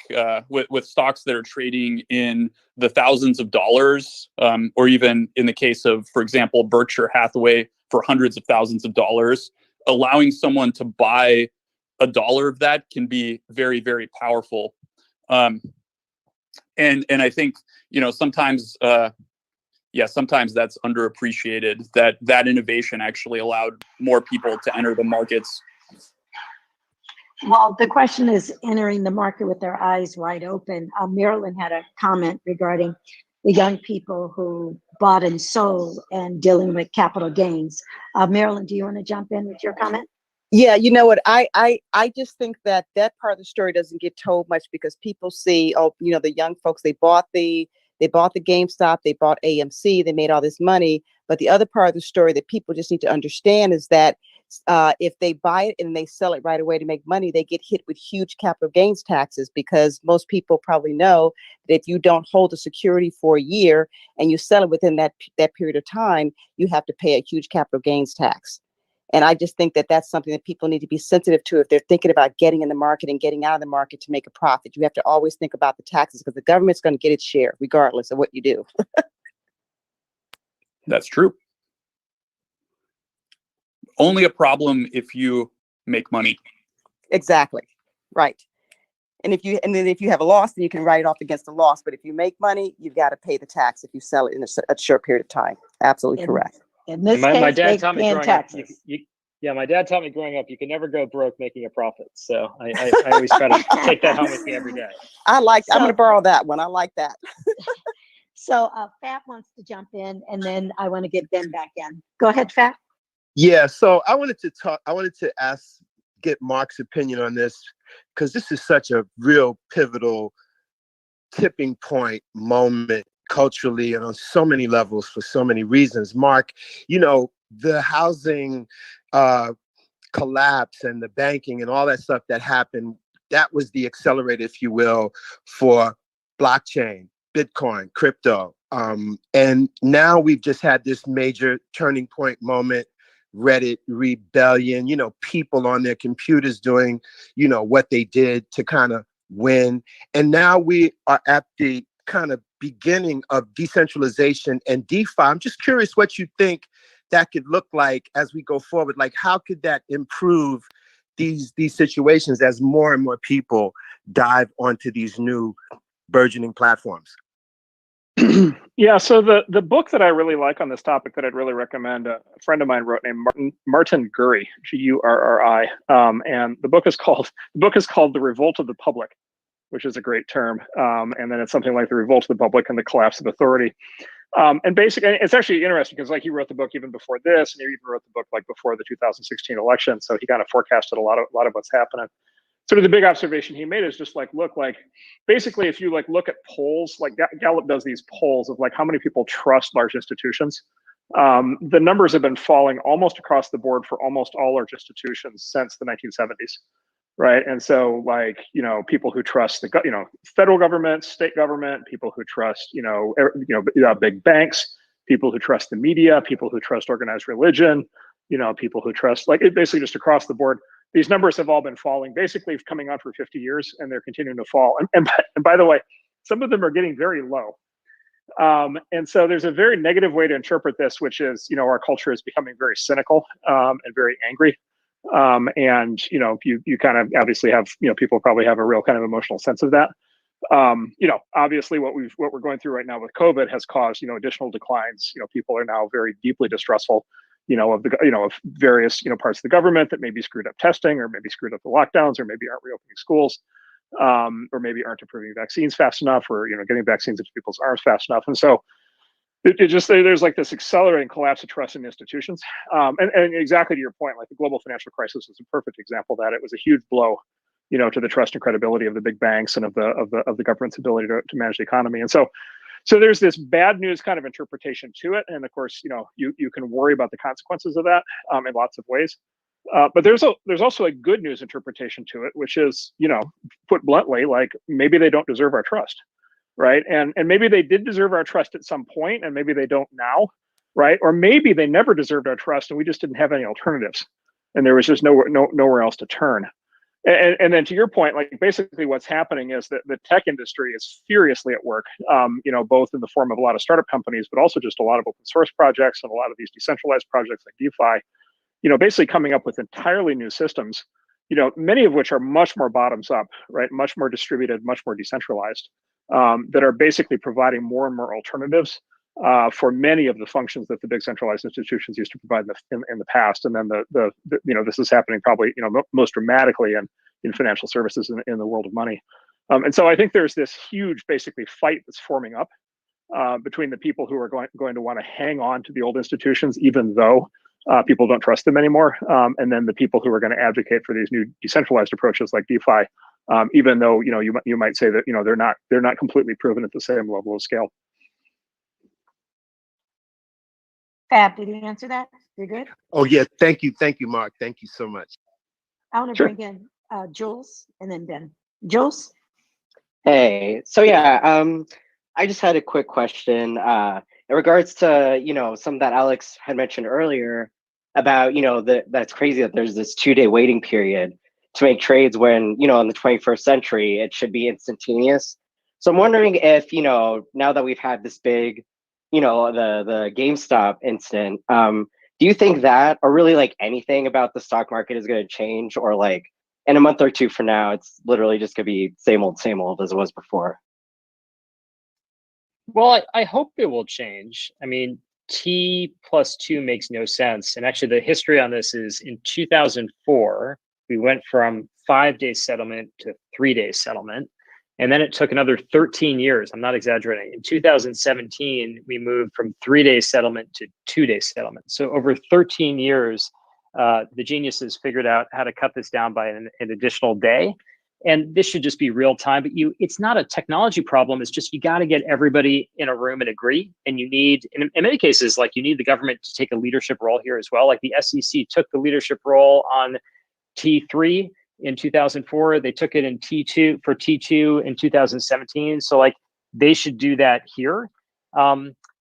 with stocks that are trading in the thousands of dollars, or even in the case of, for example, Berkshire Hathaway for hundreds of thousands of dollars, allowing someone to buy $1 of that can be very, very powerful. And I think, sometimes, sometimes that's underappreciated, that innovation actually allowed more people to enter the markets. Well, the question is entering the market with their eyes wide open. Marilyn had a comment regarding the young people who bought and sold and dealing with capital gains. Marilyn, do you want to jump in with your comment? Yeah, you know what? I just think that part of the story doesn't get told much because people see, the young folks, they bought the GameStop, they bought AMC, they made all this money. But the other part of the story that people just need to understand is that if they buy it and they sell it right away to make money, they get hit with huge capital gains taxes, because most people probably know that if you don't hold the security for a year and you sell it within that period of time, you have to pay a huge capital gains tax. And I just think that that's something that people need to be sensitive to if they're thinking about getting in the market and getting out of the market to make a profit. You have to always think about the taxes, because the government's going to get its share regardless of what you do. That's true. Only a problem if you make money. Exactly. Right. And then if you have a loss, then you can write it off against the loss. But if you make money, you've got to pay the tax if you sell it in a short period of time. Absolutely correct. In this my case, dad taught me growing taxes. up, my dad taught me growing up, you can never go broke making a profit. So I always try to take that home with me every day. I'm going to borrow that one. I like that. So Fat wants to jump in, and then I want to get Ben back in. Go ahead, Fat. Yeah, so I wanted to get Mark's opinion on this, because this is such a real pivotal tipping point moment culturally and on so many levels for so many reasons. Mark, the housing collapse and the banking and all that stuff that happened, that was the accelerator, if you will, for blockchain, Bitcoin, crypto. And now we've just had this major turning point moment, Reddit rebellion, people on their computers doing, what they did to kind of win. And now we are at the kind of beginning of decentralization and DeFi. I'm just curious what you think that could look like as we go forward. Like, how could that improve these situations as more and more people dive onto these new burgeoning platforms? Yeah, so the book that I really like on this topic that I'd really recommend, a friend of mine wrote named Martin Gurri, Gurri, and the book is called The Revolt of the Public, which is a great term, and then it's something like The Revolt of the Public and the Collapse of Authority. And basically, it's actually interesting because he wrote the book even before this, and he even wrote the book before the 2016 election. So he kind of forecasted a lot of what's happening. Sort of the big observation he made is just basically if you look at polls, like Gallup does these polls of how many people trust large institutions. The numbers have been falling almost across the board for almost all large institutions since the 1970s. Right. And so people who trust the, federal government, state government, people who trust, big banks, people who trust the media, people who trust organized religion, people who trust basically just across the board. These numbers have all been falling, basically coming on for 50 years, and they're continuing to fall. And by the way, some of them are getting very low. And so there's a very negative way to interpret this, which is, our culture is becoming very cynical and very angry. And you kind of obviously have, people probably have a real kind of emotional sense of that. Obviously what we're going through right now with COVID has caused, additional declines. People are now very deeply distrustful, of various, parts of the government that maybe screwed up testing, or maybe screwed up the lockdowns, or maybe aren't reopening schools, or maybe aren't approving vaccines fast enough, or, getting vaccines into people's arms fast enough. And so there's this accelerating collapse of trust in institutions. And exactly to your point, the global financial crisis is a perfect example of that. It was a huge blow, to the trust and credibility of the big banks and of the government's ability to manage the economy. And so there's this bad news kind of interpretation to it. And of course, you can worry about the consequences of that in lots of ways. But there's also a good news interpretation to it, which is, put bluntly, maybe they don't deserve our trust. Right. And maybe they did deserve our trust at some point, and maybe they don't now. Right. Or maybe they never deserved our trust and we just didn't have any alternatives. And there was just nowhere else to turn. And then to your point, basically what's happening is that the tech industry is furiously at work, both in the form of a lot of startup companies, but also just a lot of open source projects and a lot of these decentralized projects like DeFi, basically coming up with entirely new systems, many of which are much more bottoms up, right? Much more distributed, much more decentralized. That are basically providing more and more alternatives for many of the functions that the big centralized institutions used to provide in the past. And then this is happening probably most dramatically in financial services in the world of money. And so I think there's this huge basically fight that's forming up between the people who are going to want to hang on to the old institutions, even though people don't trust them anymore, and then the people who are going to advocate for these new decentralized approaches like DeFi. Even though you might say that they're not completely proven at the same level of scale. Fab, did you answer that? You're good? Oh yeah, thank you, Mark. Thank you so much. I want to bring in Jules and then Ben. Jules? Hey, so I just had a quick question in regards to some that Alex had mentioned earlier about that's crazy that there's this 2-day waiting period to make trades when, in the 21st century, it should be instantaneous. So I'm wondering if, now that we've had this big, the GameStop incident, do you think that, or really anything about the stock market is going to change, or in a month or two from now, it's literally just going to be same old as it was before? Well, I hope it will change. I mean, T+2 makes no sense. And actually the history on this is in 2004, we went from 5-day settlement to 3-day settlement. And then it took another 13 years. I'm not exaggerating. In 2017, we moved from 3-day settlement to 2-day settlement. So over 13 years, the geniuses figured out how to cut this down by an additional day. And this should just be real time, but it's not a technology problem. It's just, you got to get everybody in a room and agree. And you need, in many cases, like you need the government to take a leadership role here as well. Like the SEC took the leadership role on T3 in 2004. They took it in T2 in 2017. So like they should do that here.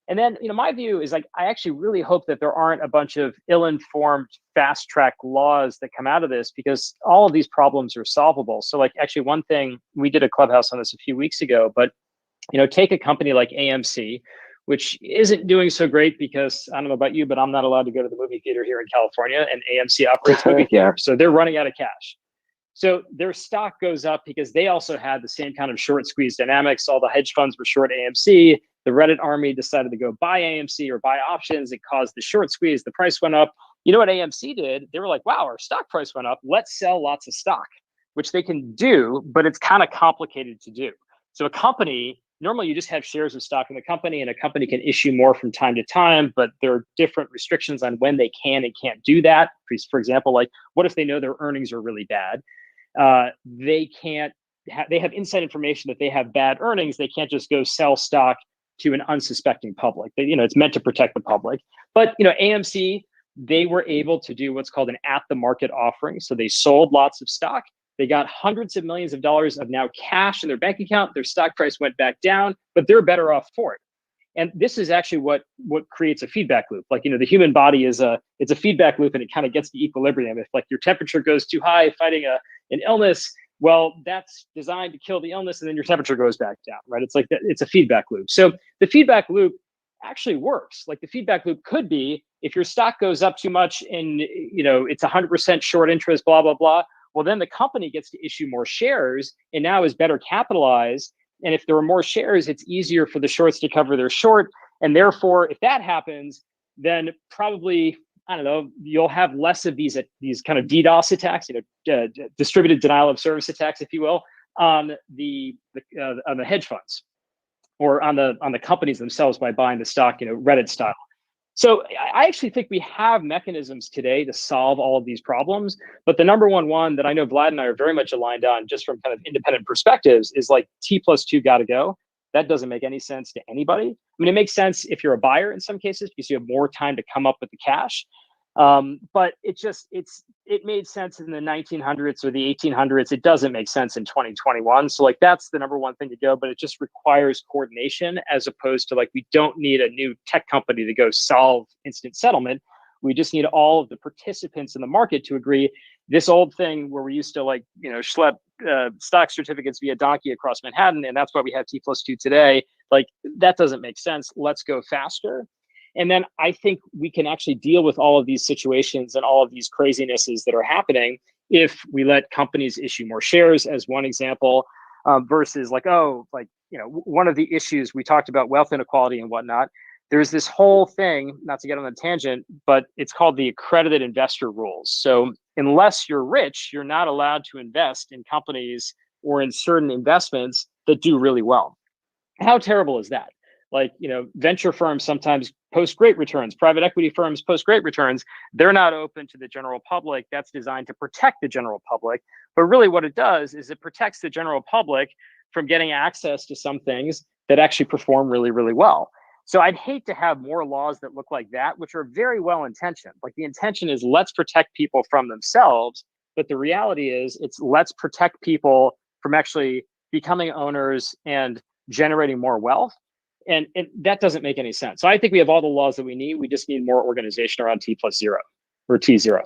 And then, my view is like, I actually really hope that there aren't a bunch of ill-informed fast track laws that come out of this, because all of these problems are solvable. So like, actually one thing, we did a Clubhouse on this a few weeks ago, but, take a company like AMC, which isn't doing so great because I don't know about you, but I'm not allowed to go to the movie theater here in California, and AMC operates movie theater. So they're running out of cash. So their stock goes up because they also had the same kind of short squeeze dynamics. All the hedge funds were short AMC. The Reddit army decided to go buy AMC or buy options. It caused the short squeeze. The price went up. You know what AMC did? They were like, wow, our stock price went up. Let's sell lots of stock, which they can do, but it's kind of complicated to do. So a company, normally you just have shares of stock in the company, and a company can issue more from time to time, but there are different restrictions on when they can and can't do that. For example, like what if they know their earnings are really bad? They have inside information that they have bad earnings. They can't just go sell stock to an unsuspecting public. It's meant to protect the public. But AMC, they were able to do what's called an at-the-market offering. So they sold lots of stock. They got hundreds of millions of dollars of now cash in their bank account. Their stock price went back down, but they're better off for it. And this is actually what creates a feedback loop. Like, the human body it's a feedback loop, and it kind of gets to equilibrium. If like your temperature goes too high fighting an illness, well, that's designed to kill the illness, and then your temperature goes back down, right? It's like it's a feedback loop. So the feedback loop actually works. Like the feedback loop could be, if your stock goes up too much and it's 100% short interest, blah, blah, blah, well, then the company gets to issue more shares and now is better capitalized. And if there are more shares, it's easier for the shorts to cover their short. And therefore, if that happens, then probably, I don't know, you'll have less of these kind of DDoS attacks, distributed denial of service attacks, if you will, on the hedge funds or on the companies themselves by buying the stock, Reddit style. So I actually think we have mechanisms today to solve all of these problems. But the number one that I know Vlad and I are very much aligned on, just from kind of independent perspectives, is like T+2 got to go. That doesn't make any sense to anybody. I mean, it makes sense if you're a buyer in some cases because you have more time to come up with the cash. But it made sense in the 1900s or the 1800s. It doesn't make sense in 2021. So like that's the number one thing to go, but it just requires coordination, as opposed to like, we don't need a new tech company to go solve instant settlement. We just need all of the participants in the market to agree. This old thing where we used to like, schlep stock certificates via donkey across Manhattan, and that's why we have T+2 today. Like that doesn't make sense. Let's go faster. And then I think we can actually deal with all of these situations and all of these crazinesses that are happening if we let companies issue more shares, as one example, versus like, one of the issues we talked about, wealth inequality and whatnot. There's this whole thing, not to get on a tangent, but it's called the accredited investor rules. So unless you're rich, you're not allowed to invest in companies or in certain investments that do really well. How terrible is that? Like, venture firms sometimes post great returns. Private equity firms post great returns. They're not open to the general public. That's designed to protect the general public. But really what it does is it protects the general public from getting access to some things that actually perform really, really well. So I'd hate to have more laws that look like that, which are very well intentioned. Like the intention is let's protect people from themselves. But the reality is it's let's protect people from actually becoming owners and generating more wealth. And that doesn't make any sense. So I think we have all the laws that we need. We just need more organization around T+0 or T0.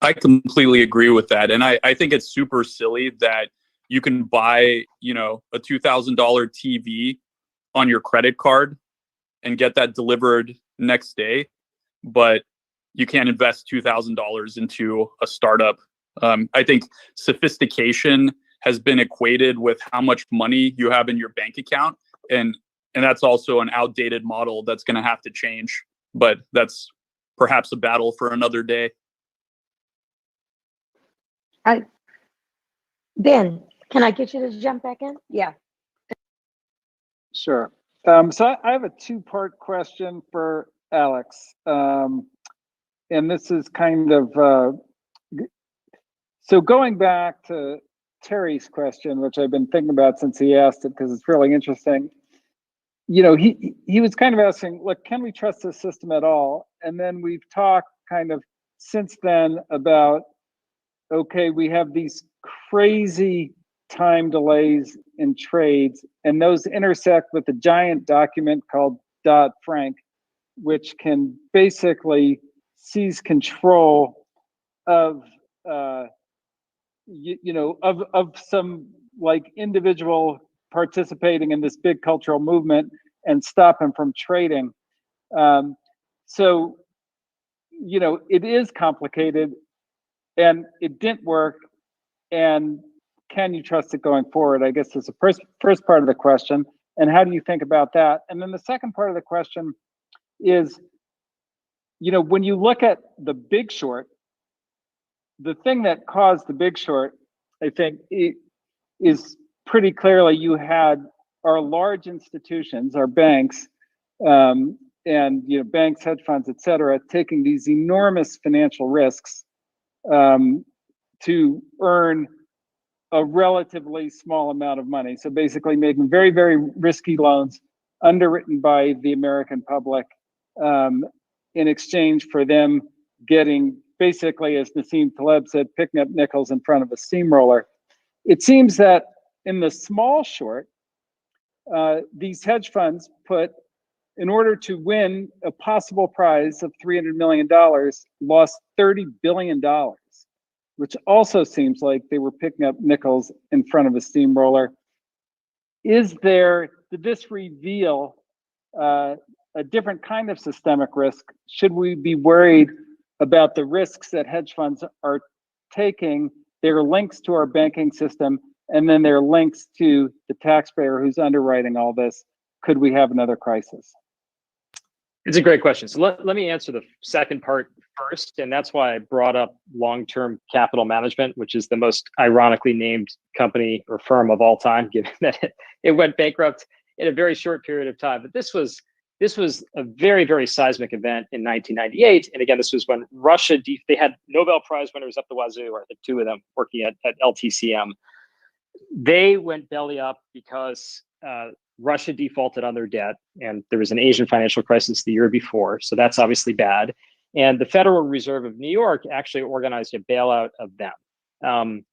I completely agree with that. And I think it's super silly that you can buy, a $2,000 TV on your credit card and get that delivered next day, but you can't invest $2,000 into a startup. I think sophistication has been equated with how much money you have in your bank account. And that's also an outdated model that's going to have to change. But that's perhaps a battle for another day. Ben, can I get you to jump back in? Yeah. Sure. So I have a two-part question for Alex. And this is kind of, so going back to Terry's question, which I've been thinking about since he asked it, because it's really interesting. You know, he was kind of asking, look, can we trust this system at all? And then we've talked kind of since then about, okay, we have these crazy time delays in trades, and those intersect with a giant document called Dodd-Frank, which can basically seize control of of some like individual participating in this big cultural movement and stop him from trading. So, you know, it is complicated and it didn't work. And can you trust it going forward? I guess is the first part of the question. And how do you think about that? And then the second part of the question is, you know, when you look at the Big Short, the thing that caused the Big Short, I think, is pretty clearly you had our large institutions, our banks, and you know, banks, hedge funds, et cetera, taking these enormous financial risks to earn a relatively small amount of money. So basically making very, very risky loans underwritten by the American public in exchange for them getting, basically, as Nassim Taleb said, picking up nickels in front of a steamroller. It seems that in the small short, these hedge funds put, in order to win a possible prize of $300 million, lost $30 billion, which also seems like they were picking up nickels in front of a steamroller. Did this reveal a different kind of systemic risk? Should we be worried about the risks that hedge funds are taking, their links to our banking system, and then their links to the taxpayer who's underwriting all this? Could we have another crisis? It's a great question. So let me answer the second part first. And that's why I brought up long-term capital management, which is the most ironically named company or firm of all time, given that it went bankrupt in a very short period of time. But this was a very, very seismic event in 1998. And again, this was when Russia, they had Nobel Prize winners up the wazoo, or the two of them working at LTCM. They went belly up because Russia defaulted on their debt, and there was an Asian financial crisis the year before. So that's obviously bad. And the Federal Reserve of New York actually organized a bailout of them.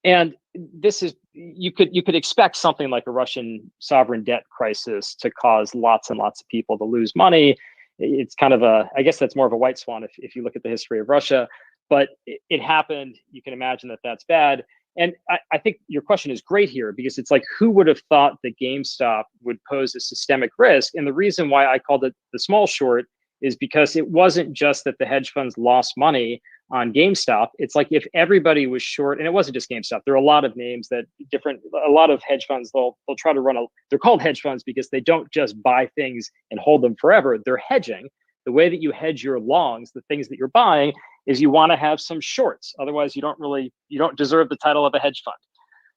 And this is, you could expect something like a Russian sovereign debt crisis to cause lots and lots of people to lose money. It's kind of I guess that's more of a white swan if you look at the history of Russia, but it happened. You can imagine that that's bad. And I think your question is great here, because it's like, who would have thought that GameStop would pose a systemic risk? And the reason why I called it the small short is because it wasn't just that the hedge funds lost money on GameStop. It's like, if everybody was short, and it wasn't just GameStop, there are a lot of names that a lot of hedge funds, they'll try to they're called hedge funds because they don't just buy things and hold them forever. They're hedging. The way that you hedge your longs, the things that you're buying, is you want to have some shorts. Otherwise, you don't deserve the title of a hedge fund.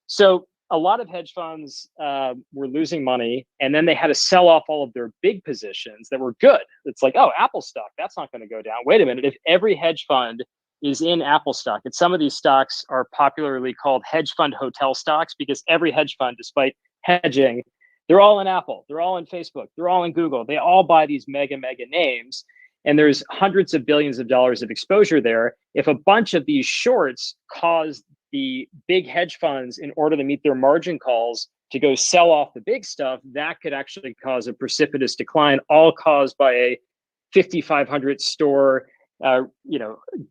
So a lot of hedge funds were losing money, and then they had to sell off all of their big positions that were good. It's like, oh, Apple stock, that's not going to go down. Wait a minute, if every hedge fund is in Apple stock, and some of these stocks are popularly called hedge fund hotel stocks, because every hedge fund, despite hedging, they're all in Apple, they're all in Facebook, they're all in Google. They all buy these mega names, and there's hundreds of billions of dollars of exposure there. If a bunch of these shorts cause the big hedge funds, in order to meet their margin calls, to go sell off the big stuff, that could actually cause a precipitous decline, all caused by a 5,500 store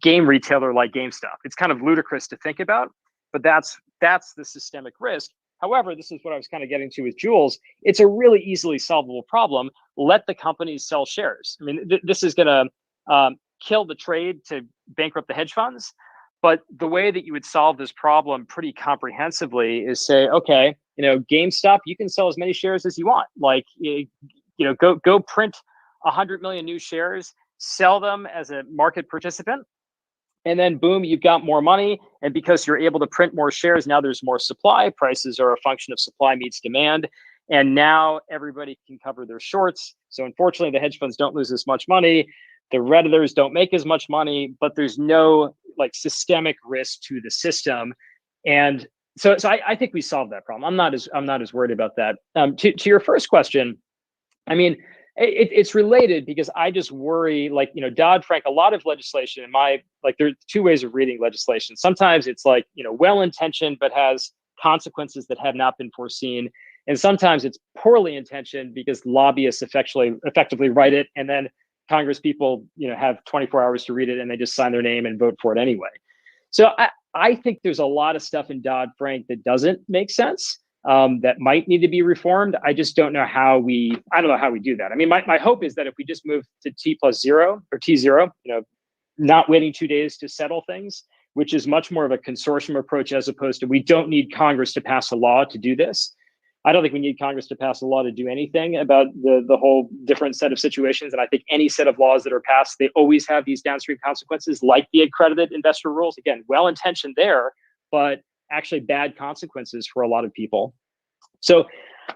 game retailer like GameStop. It's kind of ludicrous to think about, but that's the systemic risk. However, this is what I was kind of getting to with Jules. It's a really easily solvable problem. Let the companies sell shares. I mean, this is going to kill the trade to bankrupt the hedge funds. But the way that you would solve this problem pretty comprehensively is say, okay, GameStop, you can sell as many shares as you want. Like, go print 100 million new shares, sell them as a market participant, and then boom, you've got more money. And because you're able to print more shares, now there's more supply. Prices are a function of supply meets demand. And now everybody can cover their shorts. So unfortunately, the hedge funds don't lose as much money. The Redditors don't make as much money, but there's no systemic risk to the system. And so I think we solved that problem. I'm not as worried about that. To your first question, I mean, it's related because I just worry, like, Dodd-Frank, a lot of legislation there are two ways of reading legislation. Sometimes it's like, well-intentioned, but has consequences that have not been foreseen. And sometimes it's poorly intentioned because lobbyists effectively write it. And then Congress people, have 24 hours to read it and they just sign their name and vote for it anyway. So I think there's a lot of stuff in Dodd-Frank that doesn't make sense. That might need to be reformed. I just don't know how we do that. I mean, my hope is that if we just move to T+0 or T0, not waiting 2 days to settle things, which is much more of a consortium approach as opposed to we don't need Congress to pass a law to do this. I don't think we need Congress to pass a law to do anything about the whole different set of situations. And I think any set of laws that are passed, they always have these downstream consequences, like the accredited investor rules. Again, well-intentioned there, but actually bad consequences for a lot of people. So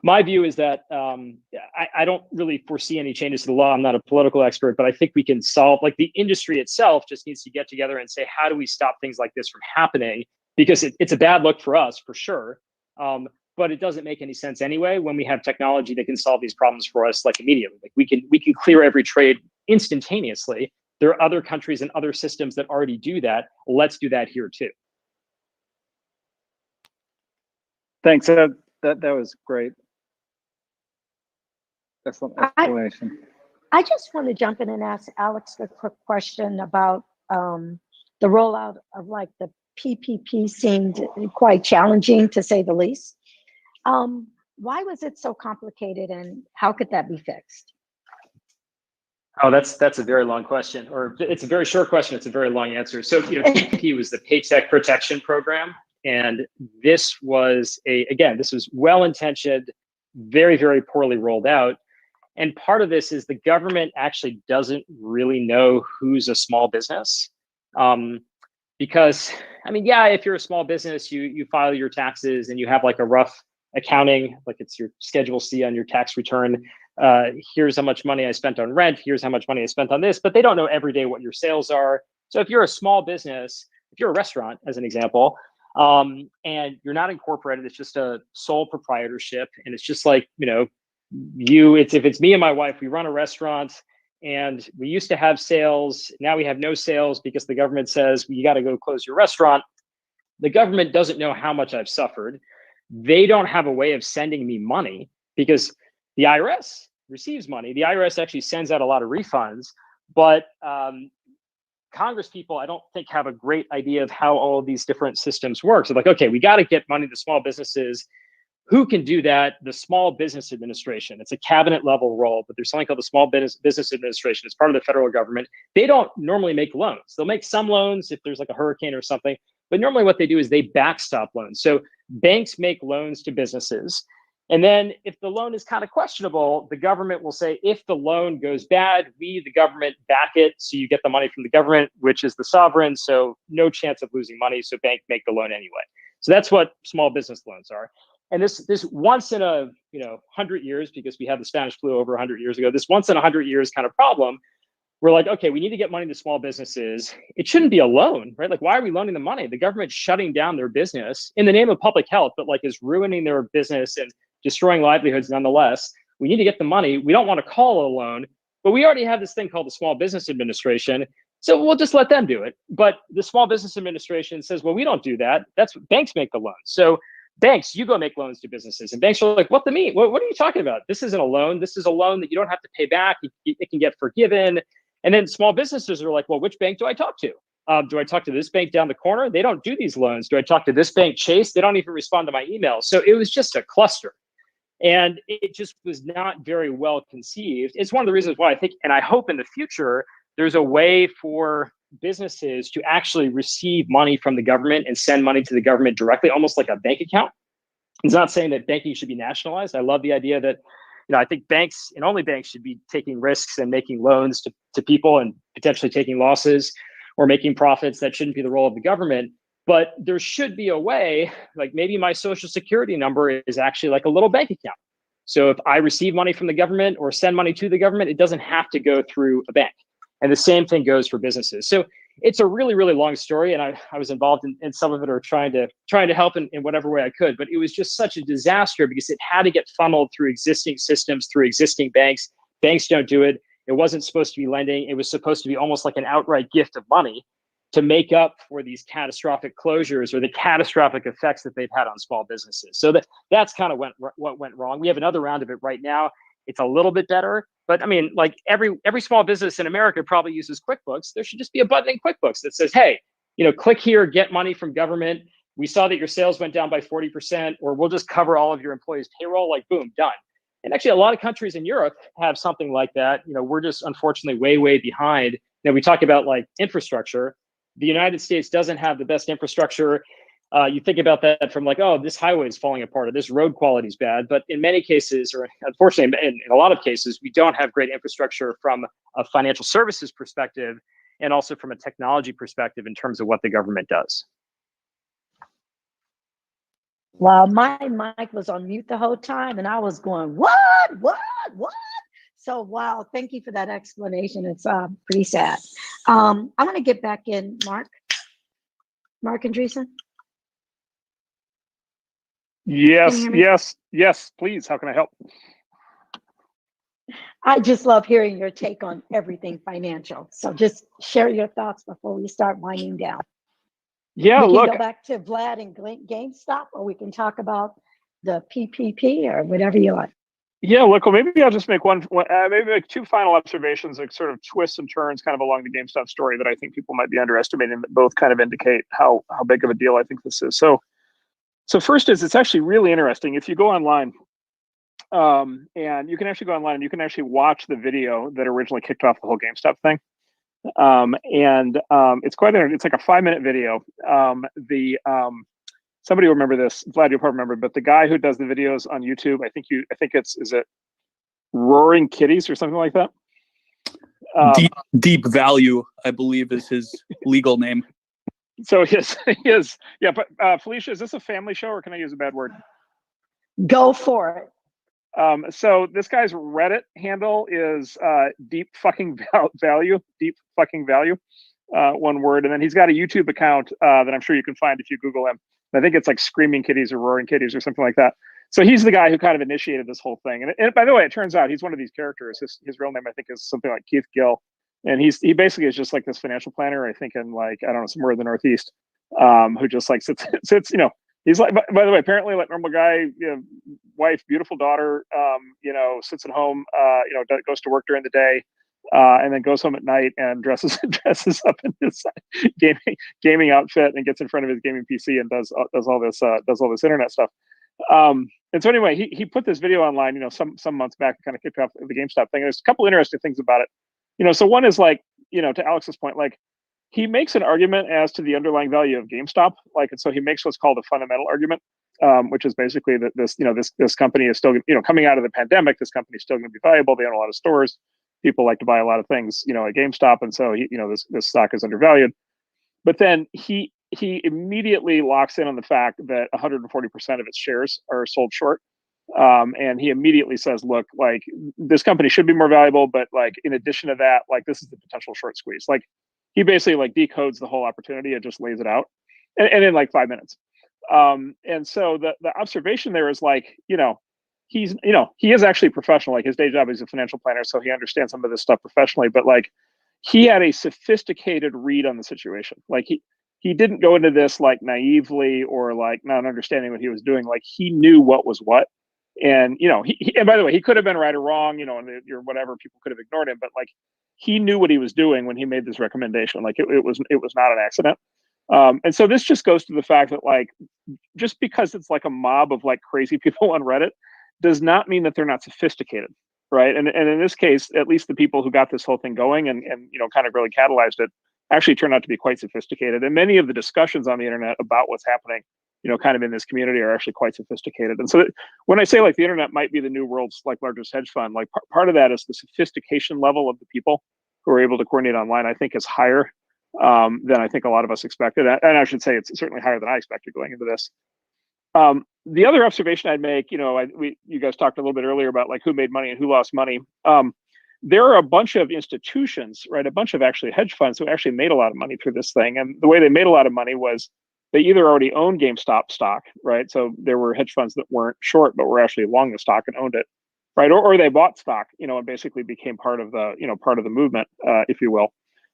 my view is that I don't really foresee any changes to the law. I'm not a political expert, but I think we can solve, like, the industry itself just needs to get together and say, how do we stop things like this from happening? Because it's a bad look for us, for sure. But it doesn't make any sense anyway when we have technology that can solve these problems for us, like, immediately. Like, we can clear every trade instantaneously. There are other countries and other systems that already do that. Let's do that here too. Thanks. That was great. Excellent explanation. I just want to jump in and ask Alex a quick question about the rollout of, like, the PPP seemed quite challenging, to say the least. Why was it so complicated, and how could that be fixed? Oh, that's a very long question, or it's a very short question. It's a very long answer. So, PPP was the Paycheck Protection Program. And this was this was well-intentioned, very, very poorly rolled out. And part of this is the government actually doesn't really know who's a small business. Because, I mean, yeah, if you're a small business, you file your taxes and you have like a rough accounting, like it's your Schedule C on your tax return. Here's how much money I spent on rent. Here's how much money I spent on this. But they don't know every day what your sales are. So if you're a small business, if you're a restaurant, as an example, and you're not incorporated, it's just a sole proprietorship. And it's just like, if it's me and my wife, we run a restaurant and we used to have sales. Now we have no sales because the government says, well, you got to go close your restaurant. The government doesn't know how much I've suffered. They don't have a way of sending me money because the IRS receives money. The IRS actually sends out a lot of refunds, but Congress people, I don't think, have a great idea of how all of these different systems work. So like, okay, we got to get money to small businesses. Who can do that? The Small Business Administration. It's a cabinet level role, but there's something called the Small Business Administration. It's part of the federal government. They don't normally make loans. They'll make some loans if there's like a hurricane or something, but normally what they do is they backstop loans. So banks make loans to businesses. And then if the loan is kind of questionable, the government will say, if the loan goes bad, we, the government, back it. So you get the money from the government, which is the sovereign. So no chance of losing money. So bank make the loan anyway. So that's what small business loans are. And this once in a 100 years, because we had the Spanish flu over 100 years ago, this once in 100 years kind of problem, we're like, okay, we need to get money to small businesses. It shouldn't be a loan, right? Like, why are we loaning them money? The government's shutting down their business in the name of public health, but like is ruining their business and destroying livelihoods nonetheless. We need to get the money. We don't want to call it a loan, but we already have this thing called the Small Business Administration. So we'll just let them do it. But the Small Business Administration says, well, we don't do that. That's what banks make the loans. So banks, you go make loans to businesses. And banks are like, what the mean? What are you talking about? This isn't a loan. This is a loan that you don't have to pay back. It can get forgiven. And then small businesses are like, well, which bank do I talk to? Do I talk to this bank down the corner? They don't do these loans. Do I talk to this bank, Chase? They don't even respond to my emails. So it was just a cluster. And it just was not very well conceived. It's one of the reasons why I think, and I hope in the future, there's a way for businesses to actually receive money from the government and send money to the government directly, almost like a bank account. It's not saying that banking should be nationalized. I love the idea that, I think banks and only banks should be taking risks and making loans to people and potentially taking losses or making profits. That shouldn't be the role of the government. But there should be a way, like maybe my social security number is actually like a little bank account. So if I receive money from the government or send money to the government, it doesn't have to go through a bank. And the same thing goes for businesses. So it's a really, really long story, and I was involved in some of it, or trying to help in whatever way I could. But it was just such a disaster because it had to get funneled through existing systems, through existing banks. Banks don't do it. It wasn't supposed to be lending. It was supposed to be almost like an outright gift of money to make up for these catastrophic closures or the catastrophic effects that they've had on small businesses. So that's kind of what went wrong. We have another round of it right now. It's a little bit better, but I mean, like every small business in America probably uses QuickBooks. There should just be a button in QuickBooks that says, hey, click here, get money from government. We saw that your sales went down by 40%, or we'll just cover all of your employees' payroll, like boom, done. And actually a lot of countries in Europe have something like that. We're just unfortunately way, way behind. Now we talk about like infrastructure. The United States doesn't have the best infrastructure. You think about that from like, oh, this highway is falling apart, or this road quality is bad. But in many cases, or unfortunately, in a lot of cases, we don't have great infrastructure from a financial services perspective, and also from a technology perspective in terms of what the government does. Well, my mic was on mute the whole time, and I was going, what? So, wow, thank you for that explanation. It's pretty sad. I'm going to get back in, Mark Andreessen. Yes, please. How can I help? I just love hearing your take on everything financial. So just share your thoughts before we start winding down. Yeah, we can go back to Vlad and GameStop, or we can talk about the PPP or whatever you like. Yeah, look, well, maybe I'll just make maybe make two final observations, like sort of twists and turns kind of along the GameStop story that I think people might be underestimating, that both kind of indicate how big of a deal I think this is. So first is, it's actually really interesting. If you go online, and you can actually go online and you can actually watch the video that originally kicked off the whole GameStop thing. It's quite interesting. It's like a 5-minute video. Somebody will remember this. Vlad, you'll probably remember, but the guy who does the videos on YouTube, I think is it Roaring Kitties or something like that? Deep Value, I believe, is his legal name. So he is, yeah. But Felicia, is this a family show, or can I use a bad word? Go for it. So this guy's Reddit handle is Deep Fucking Value, one word, and then he's got a YouTube account that I'm sure you can find if you Google him. I think it's like Screaming Kitties or Roaring Kitties or something like that. So he's the guy who kind of initiated this whole thing. And by the way, it turns out he's one of these characters. His real name, I think, is something like Keith Gill. And he basically is just like this financial planner, I think, in like, I don't know, somewhere in the Northeast, who just like sits, he's like, by the way, apparently like normal guy, wife, beautiful daughter, sits at home, goes to work during the day, and then goes home at night and dresses up in his gaming outfit and gets in front of his gaming PC and does all this internet stuff. And so anyway, he put this video online, some months back, kind of kicked off the GameStop thing. There's a couple interesting things about it. So one is like, to Alex's point, like he makes an argument as to the underlying value of GameStop, and so he makes what's called a fundamental argument, which is basically that this company is still, coming out of the pandemic, this company is still going to be valuable. They own a lot of stores. People like to buy a lot of things, at GameStop, and so this stock is undervalued. But then he immediately locks in on the fact that 140% of its shares are sold short. And he immediately says, look, like this company should be more valuable, but like in addition to that, like this is the potential short squeeze. Like he basically like decodes the whole opportunity and just lays it out, and in like 5 minutes. And so the observation there is like, he is actually professional. Like his day job is a financial planner, so he understands some of this stuff professionally. But like he had a sophisticated read on the situation. Like he didn't go into this like naively or like not understanding what he was doing. Like he knew what was what. And and by the way, he could have been right or wrong, and whatever, people could have ignored him, but like he knew what he was doing when he made this recommendation. Like it was not an accident. And so this just goes to the fact that like just because it's like a mob of like crazy people on Reddit does not mean that they're not sophisticated, right? And in this case, at least the people who got this whole thing going and kind of really catalyzed it actually turned out to be quite sophisticated. And many of the discussions on the internet about what's happening, kind of in this community are actually quite sophisticated. And so when I say like the internet might be the new world's like largest hedge fund, like part of that is the sophistication level of the people who are able to coordinate online, I think is higher than I think a lot of us expected. And I should say it's certainly higher than I expected going into this. The other observation I'd make, you guys talked a little bit earlier about like who made money and who lost money. there are a bunch of institutions, right? A bunch of actually hedge funds who actually made a lot of money through this thing. And the way they made a lot of money was they either already owned GameStop stock, right? So there were hedge funds that weren't short, but were actually long the stock and owned it, right? Or they bought stock, and basically became part of the, part of the movement, if you will,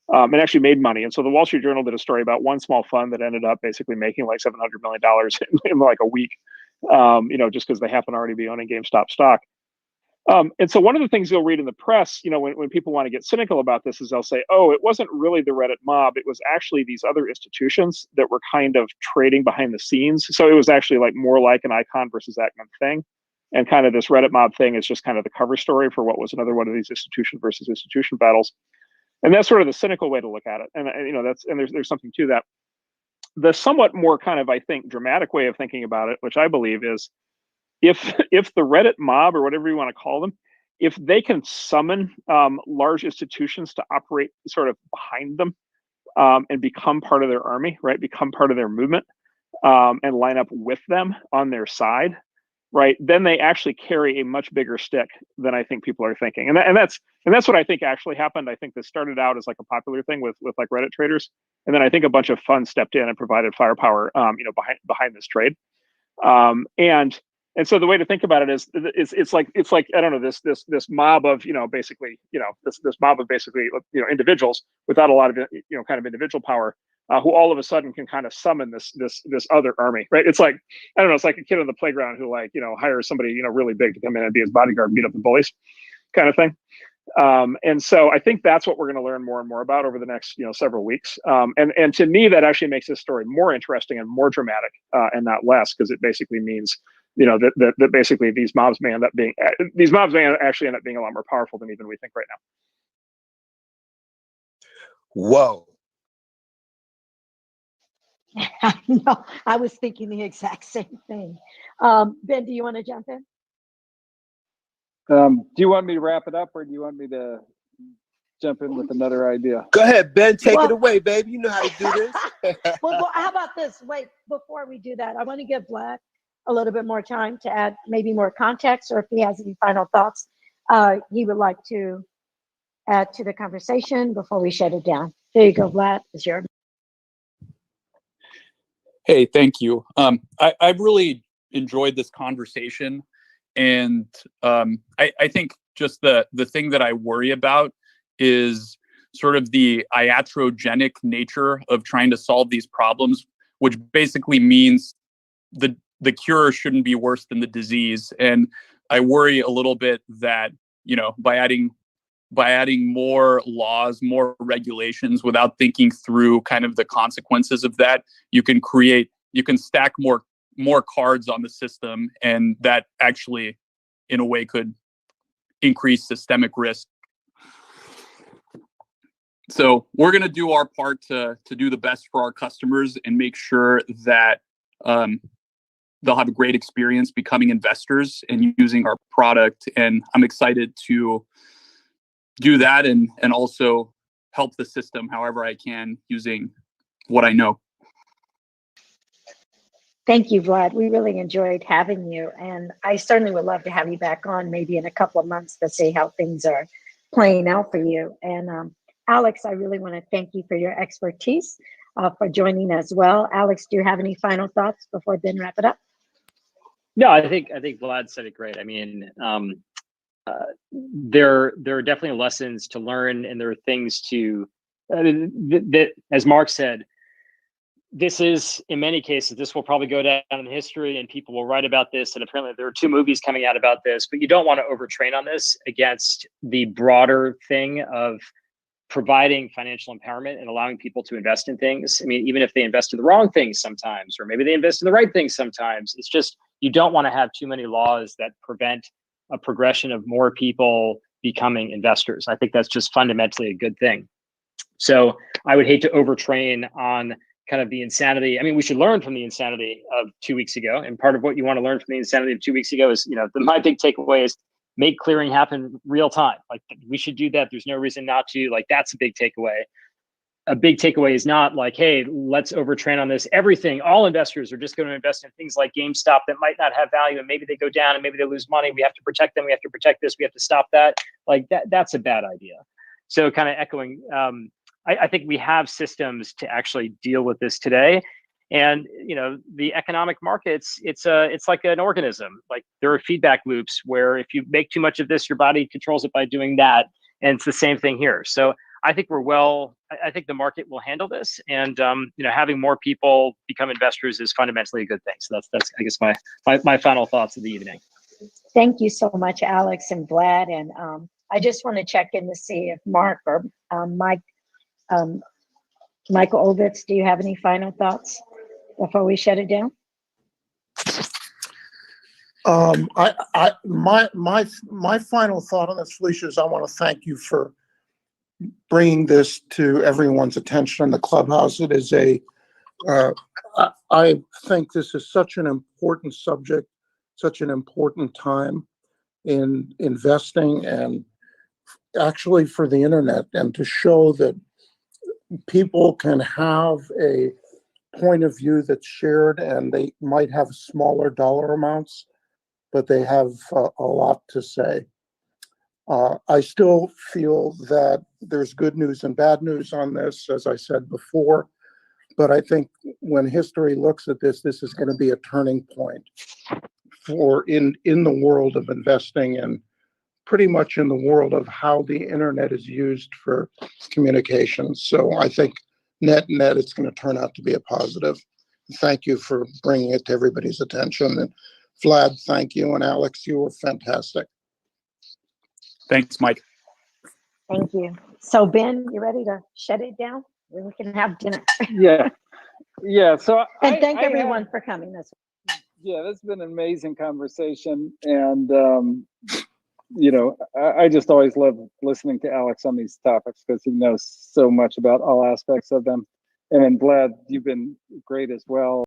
and actually made money. And so the Wall Street Journal did a story about one small fund that ended up basically making like $700 million in like a week, just because they happen to already be owning GameStop stock. And so one of the things you'll read in the press, when people want to get cynical about this, is they'll say, oh, it wasn't really the Reddit mob. It was actually these other institutions that were kind of trading behind the scenes. So it was actually like more like an Icon versus Ackman thing. And kind of this Reddit mob thing is just kind of the cover story for what was another one of these institution versus institution battles. And that's sort of the cynical way to look at it. And there's something to that. The somewhat more kind of, I think, dramatic way of thinking about it, which I believe is, if the Reddit mob, or whatever you want to call them, if they can summon large institutions to operate sort of behind them, and become part of their army, right? Become part of their movement, and line up with them on their side, right? Then they actually carry a much bigger stick than I think people are thinking. And that's what I think actually happened. I think this started out as like a popular thing with like Reddit traders, and then I think a bunch of funds stepped in and provided firepower, behind this trade. And so the way to think about it is it's like I don't know, this mob of basically this mob of basically individuals without a lot of kind of individual power, who all of a sudden can kind of summon this other army, right? It's like, I don't know, it's like a kid on the playground who hires somebody really big to come in and be his bodyguard and beat up the bullies, kind of thing. And so I think that's what we're going to learn more and more about over the next several weeks. And to me, that actually makes this story more interesting and more dramatic, and not less, because it basically means that basically these mobs may actually end up being a lot more powerful than even we think right now. Whoa. No, I was thinking the exact same thing. Ben, do you want to jump in? Do you want me to wrap it up, or do you want me to jump in with another idea? Go ahead, Ben. Take it away, baby. You know how to do this. Well, how about this? Wait, before we do that, I want to give Vlad a little bit more time to add maybe more context, or if he has any final thoughts he would like to add to the conversation before we shut it down. There you go, Vlad. It's your. Hey, thank you. I've really enjoyed this conversation, and I think just the thing that I worry about is sort of the iatrogenic nature of trying to solve these problems, which basically means the cure shouldn't be worse than the disease. And I worry a little bit that, by adding more laws, more regulations without thinking through kind of the consequences of that, you can stack more cards on the system, and that actually in a way could increase systemic risk. So we're going to do our part to do the best for our customers and make sure that they'll have a great experience becoming investors and using our product. And I'm excited to do that and also help the system however I can using what I know. Thank you, Vlad. We really enjoyed having you. And I certainly would love to have you back on maybe in a couple of months to see how things are playing out for you. And Alex, I really want to thank you for your expertise, for joining as well. Alex, do you have any final thoughts before Ben wrap it up? No, I think Vlad said it great. I mean, there are definitely lessons to learn, and there are things to that, as Mark said, this is, in many cases, this will probably go down in history and people will write about this. And apparently there are 2 movies coming out about this, but you don't want to overtrain on this against the broader thing of providing financial empowerment and allowing people to invest in things. I mean, even if they invest in the wrong things sometimes, or maybe they invest in the right things sometimes, it's just, you don't want to have too many laws that prevent a progression of more people becoming investors. I think that's just fundamentally a good thing. So I would hate to overtrain on kind of the insanity. I mean, we should learn from the insanity of 2 weeks ago. And part of what you want to learn from the insanity of 2 weeks ago is, my big takeaway is make clearing happen real time. Like, we should do that. There's no reason not to. Like, that's a big takeaway. a big takeaway is not like, hey, let's overtrain on this. All investors are just going to invest in things like GameStop that might not have value, and maybe they go down and maybe they lose money. We have to protect them. We have to protect this. We have to stop that. Like that's a bad idea. So kind of echoing, I think we have systems to actually deal with this today. And the economic markets, it's like an organism. Like there are feedback loops where if you make too much of this, your body controls it by doing that. And it's the same thing here. So I think I think the market will handle this, and having more people become investors is fundamentally a good thing. So that's I guess my final thoughts of the evening. Thank you so much, Alex and Vlad. And I just want to check in to see if Mark or Michael Ovitz, do you have any final thoughts before we shut it down? My final thought on this, Felicia, is I want to thank you for bringing this to everyone's attention in the Clubhouse. It is I think this is such an important subject, such an important time in investing and actually for the internet, and to show that people can have a point of view that's shared, and they might have smaller dollar amounts, but they have a lot to say. I still feel that there's good news and bad news on this, as I said before, but I think when history looks at this, this is going to be a turning point for in the world of investing, and pretty much in the world of how the internet is used for communications. So I think net, it's going to turn out to be a positive. Thank you for bringing it to everybody's attention. And Vlad, thank you. And Alex, you were fantastic. Thanks, Mike. Thank you. So Ben, you ready to shut it down? We can have dinner. Yeah. So and thank everyone for coming this week. Yeah, this has been an amazing conversation, and I just always love listening to Alex on these topics because he knows so much about all aspects of them. And then Vlad, you've been great as well.